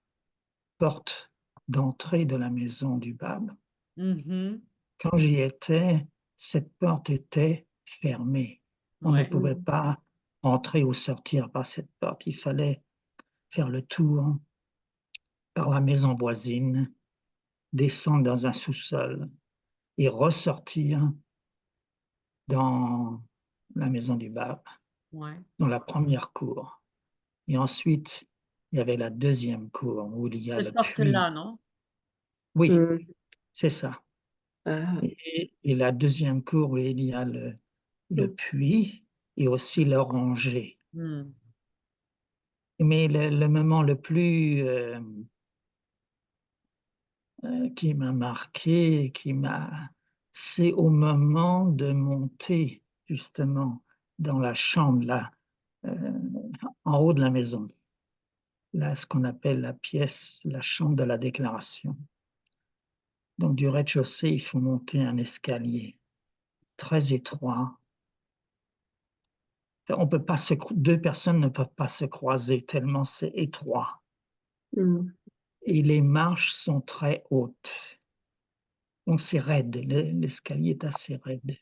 porte d'entrée de la maison du Bab. Mhm. Quand j'y étais, cette porte était fermée. On ne Ouais. pouvait pas entrer ou sortir par cette porte. Il fallait faire le tour par la maison voisine, descendre dans un sous-sol et ressortir dans la maison du Bab, Ouais. dans la première cour. Et ensuite, il y avait la deuxième cour où il y a le Cette puits. porte-là, non? Oui, Mm. c'est ça. Ah. Et la deuxième cour où il y a le puits et aussi l'oranger. Hmm. Mais le moment le plus qui m'a marqué, c'est au moment de monter justement dans la chambre là, en haut de la maison. Là, ce qu'on appelle la chambre de la déclaration. Donc du rez-de-chaussée, il faut monter un escalier très étroit. Deux personnes ne peuvent pas se croiser tellement c'est étroit. Mm. Et les marches sont très hautes. Donc c'est raide, l'escalier est assez raide.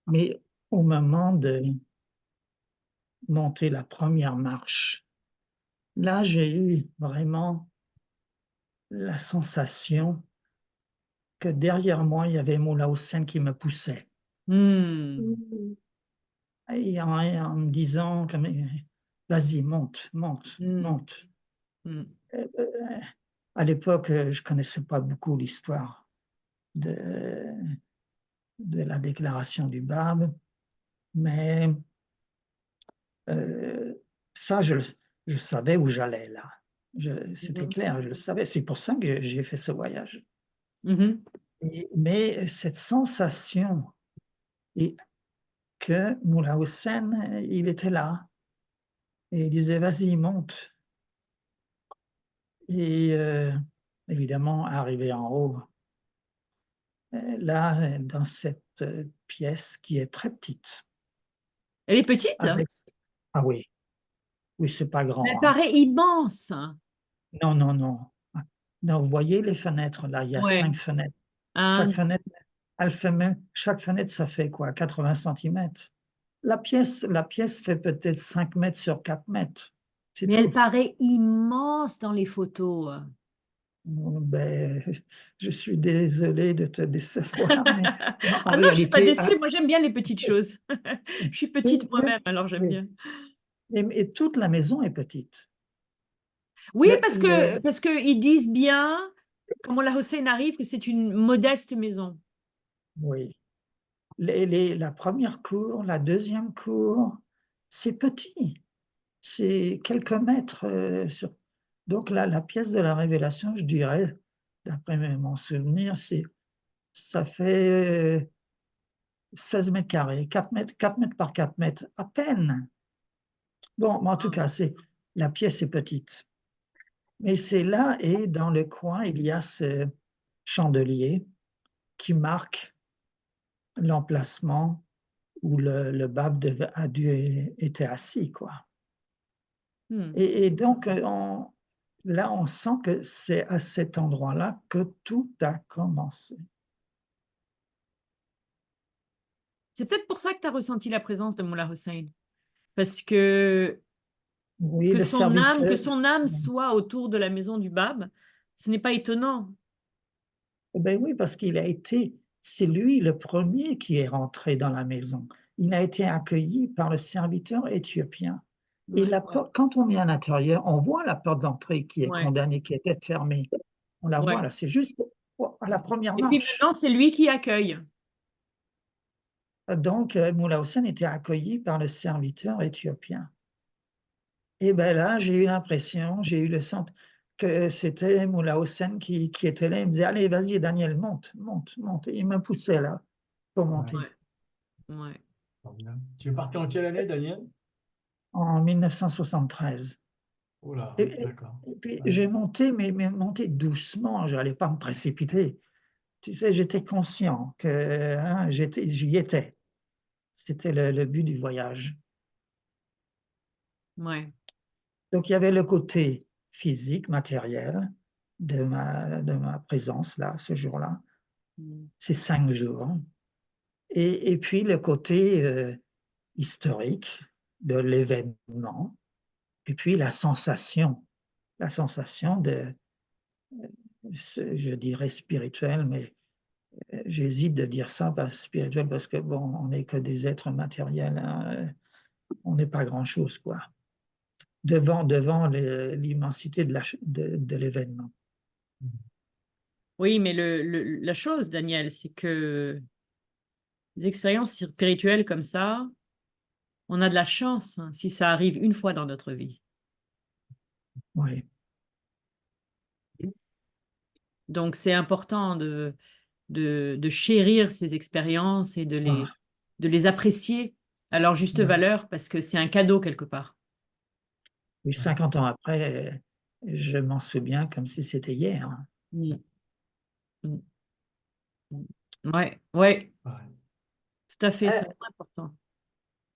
Mais au moment de monter la première marche, là j'ai eu vraiment la sensation que derrière moi, il y avait Moula Hussein qui me poussait. Hmm. Mm. Et en me disant, vas-y, monte, monte, Hmm. monte. Hmm. À l'époque, je ne connaissais pas beaucoup l'histoire de la déclaration du Bab, mais ça, je savais où j'allais là. C'était clair, je le savais. C'est pour ça que j'ai fait ce voyage. Mhm. Mais cette sensation et que Moula Hussein, il était là et il disait vas-y, monte. Et évidemment, arrivé en haut, là, dans cette pièce qui est très petite. Elle est petite, Avec... Ah oui, oui, c'est pas mais elle grand. Hein. paraît immense. Non, non, non. Non, vous voyez les fenêtres là, il y a Ouais. 5 fenêtres. Ah, Chaque fenêtre, chaque fenêtre, ça fait quoi? 80 centimètres. La pièce fait peut-être 5 mètres sur 4 mètres. C'est mais elle tout. paraît immense dans les photos. Bon, ben, je suis désolé de te décevoir, mais en Ah non, je suis pas réalité, déçue. Moi, j'aime bien les petites choses. Je suis oui, petite oui, moi-même, alors j'aime oui. bien. Et toute la maison est petite. Oui, Le, le- parce que ils disent bien, quand Moulay Hossein arrive, que c'est une modeste maison. oui. La première cour, la deuxième cour, c'est petit. C'est quelques mètres sur. Donc la pièce de la révélation, je dirais, d'après mon souvenir, ça fait 16 mètres carrés, 4 mètres par 4 mètres, à peine. Bon, mais en tout cas, la pièce est petite. Mais c'est là, et dans le coin, il y a ce chandelier qui marque l'emplacement où le Bab a dû était assis, quoi. Hmm. Et donc, là, on sent que c'est à cet endroit-là que tout a commencé. C'est peut-être pour ça que tu as ressenti la présence de Moulay Hossein. Parce que Oui, le que serviteur. son âme soit autour de la maison du Bab, ce n'est pas étonnant. Ben oui, parce c'est lui le premier qui est rentré dans la maison. Il a été accueilli par le serviteur éthiopien. Et Ouais, la porte, quand on est à l'intérieur, on voit la porte d'entrée qui est ouais, condamnée, qui était fermée. On la voit ouais. là, c'est juste à la première Et puis marche. maintenant, c'est lui qui accueille. Donc, Moulay Hossein était accueilli par le serviteur éthiopien. Et ben là, j'ai eu l'impression, j'ai eu le sentiment que c'était Moulay Hossein qui était là. Il me disait: «Allez, vas-y, Daniel, monte, monte, monte». Et il me poussait là pour monter. Ouais, ouais. Tu es parti en quelle année, Daniel? En 1973. Oh là, Et, d'accord. et puis Ouais. j'ai monté, mais monté doucement, je n'allais pas me précipiter. Tu sais, j'étais conscient que j'y étais. C'était le but du voyage. Ouais. Donc il y avait le côté physique, matériel de ma présence là, ce jour-là, Mm. ces 5 jours. Et puis le côté historique de l'événement, et puis la sensation de, je dirais spirituelle, mais j'hésite de dire ça, spirituel, parce que bon, on n'est que des êtres matériels, hein, on n'est pas grand-chose, quoi, devant l'immensité de l'événement. Oui, mais la chose, Daniel, c'est que les expériences spirituelles comme ça, on a de la chance hein, si ça arrive une fois dans notre vie. Oui. Donc, c'est important de chérir ces expériences et Ah, de les apprécier à leur juste ouais. valeur parce que c'est un cadeau quelque part. Oui, 50 ans après, je m'en souviens comme si c'était hier. Mm. Mm. Mm. Ouais, ouais, Ouais. tout à fait, Euh, c'est vraiment important.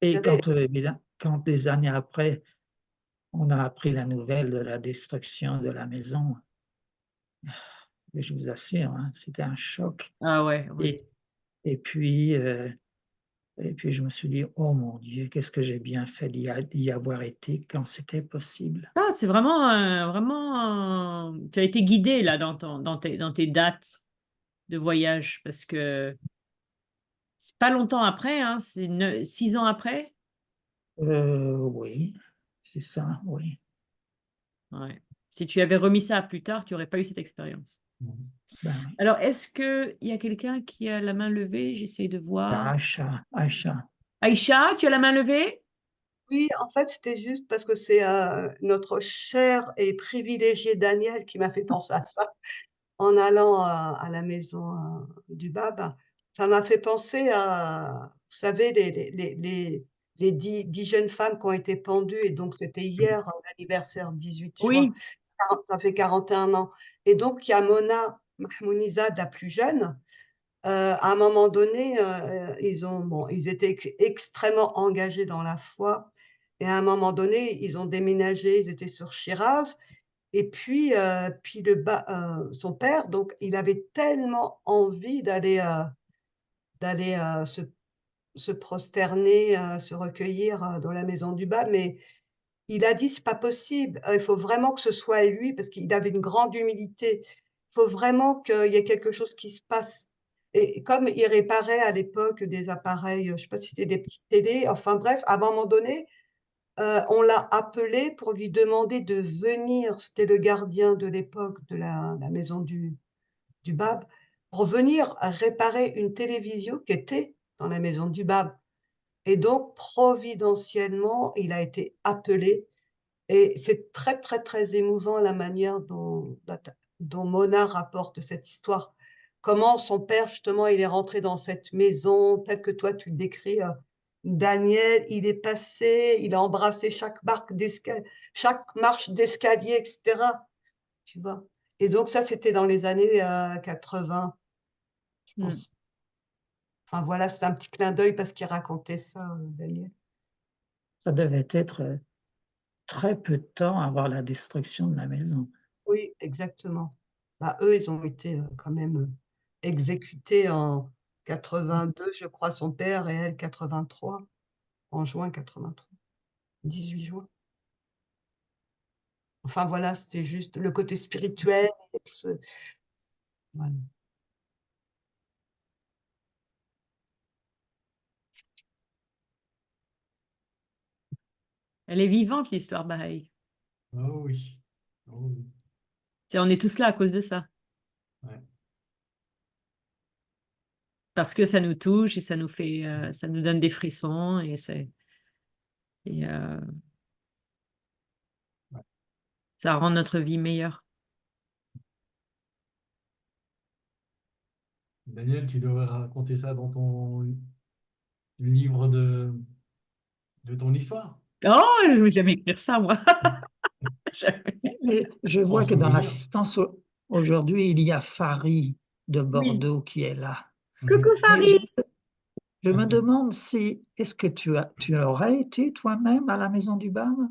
Et j'avais, quand des années après, on a appris la nouvelle de la destruction de la maison, je vous assure, hein, c'était un choc. Ah ouais, ouais. Et, et puis, euh, et puis, je me suis dit: «Oh mon Dieu, qu'est-ce que j'ai bien fait d'y avoir été quand c'était possible». Ah, c'est vraiment, tu as été guidé là dans tes dates de voyage parce que c'est pas longtemps après, hein, c'est 6 ans après. Oui, c'est ça, oui. Ouais. Si tu avais remis ça à plus tard, tu n'aurais pas eu cette expérience. Ben oui. Alors, est-ce qu'il y a quelqu'un qui a la main levée? J'essaie de voir. Aïcha. Aïcha, tu as la main levée? oui, en fait, c'était juste parce que c'est notre cher et privilégié Daniel qui m'a fait penser à ça en allant à la maison du Bab. Ça m'a fait penser à, vous savez, les 10 jeunes femmes qui ont été pendues, et donc c'était hier l'anniversaire 18 juin, Oui, ça fait 41 ans. Et donc il y a Mona Mahmounizade, la plus jeune. À un moment donné, ils étaient extrêmement engagés dans la foi, et à un moment donné, ils ont déménagé, ils étaient sur Chiraz, Et puis, son père, donc, il avait tellement envie d'aller se prosterner, se recueillir dans la maison du bas, mais il a dit: «C'est pas possible, il faut vraiment que ce soit lui», parce qu'il avait une grande humilité. «Il faut vraiment qu'il y ait quelque chose qui se passe», et comme il réparait à l'époque des appareils, je sais pas si c'était des petites télés, enfin bref, à un moment donné, on l'a appelé pour lui demander de venir, c'était le gardien de l'époque de la maison du Bab, pour venir réparer une télévision qui était dans la maison du Bab, et donc providentiellement, il a été appelé, et c'est très, très, très émouvant la manière dont Mona rapporte cette histoire. Comment son père, justement, il est rentré dans cette maison, telle que toi tu le décris, Daniel, il est passé, il a embrassé chaque marche d'escalier, etc. Tu vois? Et donc ça, c'était dans les années 80, je Mm. pense. Enfin voilà, c'est un petit clin d'œil parce qu'il racontait ça, Daniel. Ça devait être très peu de temps avant la destruction de la maison. Oui, exactement. Bah, eux, ils ont été quand même exécutés en 82, je crois, son père, et elle 83, en juin 83, 18 juin. Enfin voilà, c'était juste le côté spirituel. Voilà. Elle est vivante, l'histoire Baha'i. Oh oui. Oh oui. On est tous là à cause de ça. Ouais. Parce que ça nous touche et ça nous fait, ça nous donne des frissons et ça rend notre vie meilleure. Daniel, tu devrais raconter ça dans ton livre de ton histoire. Oh, je ne vais jamais écrire ça, moi. Et je En vois que dans souvenir. l'assistance aujourd'hui, il y a Farid de Oui. Bordeaux qui est là. Coucou Mais Farid. je me demande si, est-ce que tu aurais été toi-même à la maison du BAM?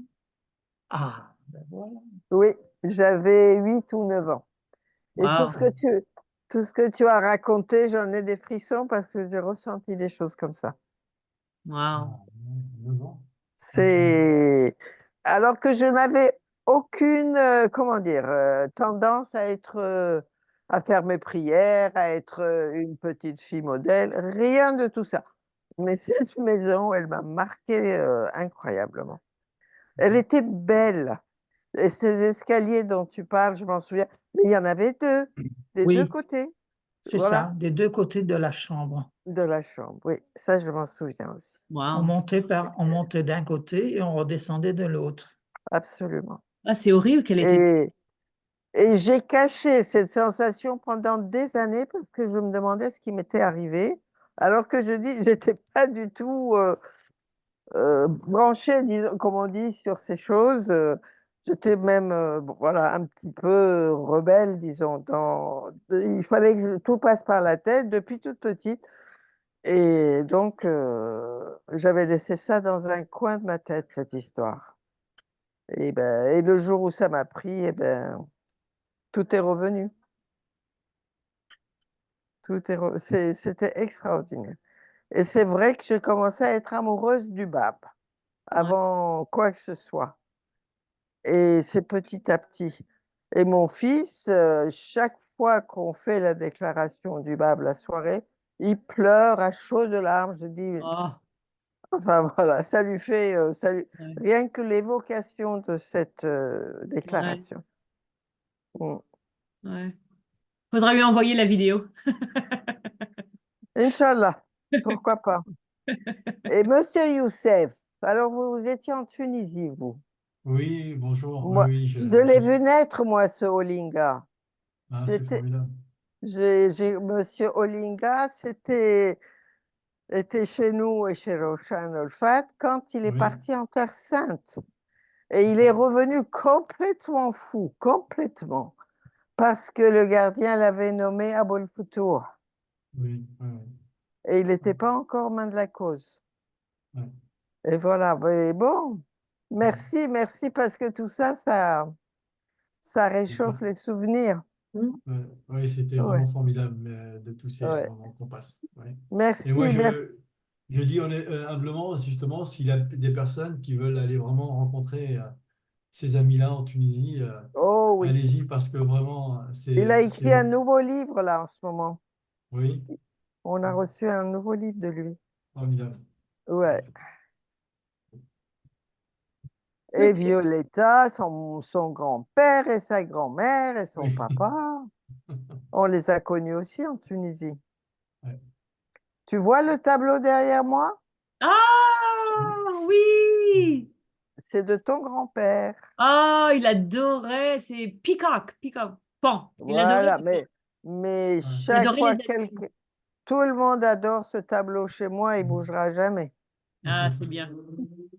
Ah, ben voilà. Oui, j'avais 8 ou 9 ans. Et Wow. tout ce que tu as raconté, j'en ai des frissons parce que j'ai ressenti des choses comme ça. Wow. Ah, 9 ans. C'est alors que je n'avais aucune, comment dire, tendance à faire mes prières, à être une petite fille modèle, rien de tout ça. Mais cette maison, elle m'a marquée incroyablement. Elle était belle. Et ces escaliers dont tu parles, je m'en souviens, mais il y en avait deux, des deux Oui, côtés, c'est voilà, ça, des deux côtés de la chambre. de la chambre. Oui, ça, je m'en souviens aussi. On Wow. montait d'un côté et on redescendait de l'autre. Absolument. Ah, c'est horrible qu'elle était. Et j'ai caché cette sensation pendant des années parce que je me demandais ce qui m'était arrivé, alors que je dis, j'étais pas du tout branchée, disons, comme on dit, sur ces choses. J'étais même, bon, voilà, un petit peu rebelle, disons. Il fallait que tout passe par la tête depuis toute petite. Et donc, j'avais laissé ça dans un coin de ma tête, cette histoire. Et le jour où ça m'a pris, eh ben, tout est revenu. C'était extraordinaire. Et c'est vrai que j'ai commencé à être amoureuse du Bab avant quoi que ce soit. Et c'est petit à petit. Et mon fils, chaque fois qu'on fait la déclaration du Bab la soirée, il pleure à chaudes larmes. Je dis, Oh, enfin voilà, ça lui fait, ouais. rien que l'évocation de cette Ouais. déclaration. Mm. Ouais. Faudra lui envoyer la vidéo. Inch'Allah, pourquoi pas. Et Monsieur Youssef, alors vous étiez en Tunisie, vous. Oui, bonjour. Oui, Moi, oui, je l'ai vu naître, moi, ce Olinga. Ah, c'est formidable. Monsieur Olinga, était chez nous et chez Roshan Olfat quand il est Oui. parti en Terre Sainte. Et il est revenu complètement fou, complètement, parce que le gardien l'avait nommé Aboul Foutour. Oui, oui, oui. Et il n'était pas encore main de la cause. Ouais. Et voilà, mais bon, merci parce que tout ça, Ça C'était réchauffe fort. les souvenirs. Oui, c'était Ouais. vraiment formidable de tous ces Ouais. moments qu'on passe. Ouais. Et Merci, moi, merci. je dis humblement, justement, s'il y a des personnes qui veulent aller vraiment rencontrer ces amis-là en Tunisie, Oh oui. allez-y parce que vraiment, Il a c'est... écrit un nouveau livre là en ce moment. Oui, On a reçu un nouveau livre de lui. formidable. Ouais. Et Ok. Violetta, son grand-père et sa grand-mère et son Oui. papa, on les a connus aussi en Tunisie. Ouais. Tu vois le tableau derrière moi? Ah oui! C'est de ton grand-père. Ah, il adorait, c'est Peacock, Pan. Il adorait, Voilà, mais Ouais. il chaque adorait les fois animaux. tout le monde adore ce tableau chez moi, il bougera jamais. Ah, c'est bien,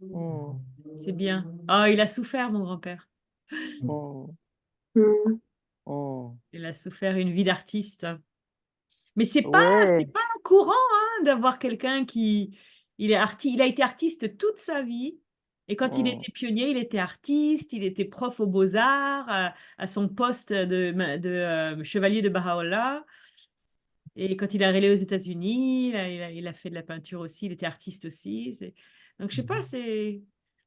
Hmm, c'est bien. Ah, il a souffert, mon grand-père. hmm, Hmm. hmm. Il a souffert une vie d'artiste. Mais c'est Oui, pas courant hein, d'avoir quelqu'un qui il a été artiste toute sa vie. Et quand il hmm. était pionnier, il était artiste, il était prof aux Beaux-Arts, à son poste de chevalier de Baha'u'llah. Et quand il est arrivé aux États-Unis, il a fait de la peinture aussi, il était artiste aussi. Donc, je sais pas, c'est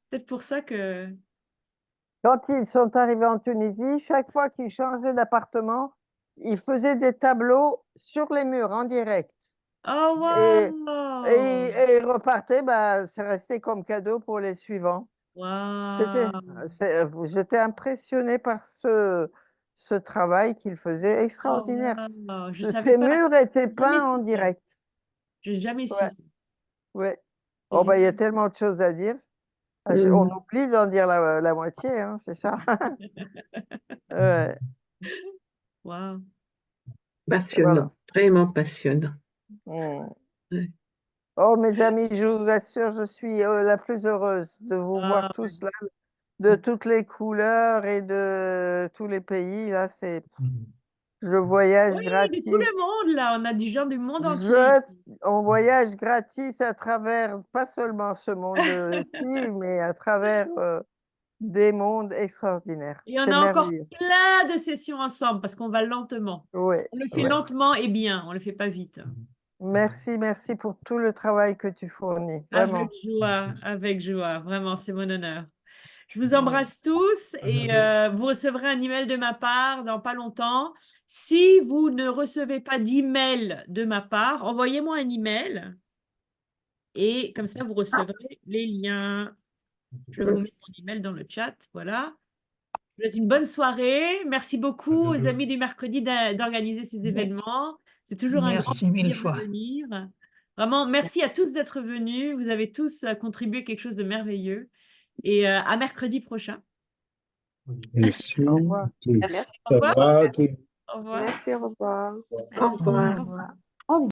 peut-être pour ça que... Quand ils sont arrivés en Tunisie, chaque fois qu'ils changeaient d'appartement, ils faisaient des tableaux sur les murs en direct. Oh, Et, wow! et ils repartaient, bah, c'est resté comme cadeau pour les suivants. Wow! J'étais impressionnée par ce travail qu'il faisait Oh, extraordinaire. wow! Je savais Ces pas, murs étaient jamais peints en su ça. direct. J'ai jamais su Ouais, ça. ouais. J'ai Oh, bah, il y a jamais- tellement de choses à dire. On Hmm. oublie d'en dire la moitié, hein, c'est ça. Ouais, Wow! voilà. Passionnant, vraiment passionnant. Hmm. Ouais. Oh, mes amis, je vous assure, je suis la plus heureuse de vous voir Ah, tous là, de toutes les couleurs et de tous les pays. Là, je voyage oui, de tout le gratis. monde, là. On a du gens du monde entier. On voyage gratis à travers, pas seulement ce monde-ci, mais à travers des mondes extraordinaires. Et on C'est a encore merveilleux. plein de sessions ensemble parce qu'on va lentement. Oui, On le fait oui. lentement et bien. On le fait pas vite. Merci, merci pour tout le travail que tu fournis. Vraiment. Avec joie. Vraiment, c'est mon honneur. Je vous embrasse tous À et bientôt. vous recevrez un email de ma part dans pas longtemps. Si vous ne recevez pas d'email de ma part, envoyez-moi un email et comme ça, vous recevrez les liens. Je vais vous mettre mon email dans le chat. Voilà. Je vous souhaite une bonne soirée. Merci À beaucoup aux bientôt. amis du mercredi d'organiser ces événements. C'est toujours un grand Merci mille plaisir de fois. venir. Vraiment, merci à tous d'être venus. Vous avez tous contribué à quelque chose de merveilleux. Et à mercredi prochain. Merci. Au revoir. Tout Merci. Au revoir. ça va, tout Au revoir. Merci, au revoir. Au revoir. Au revoir.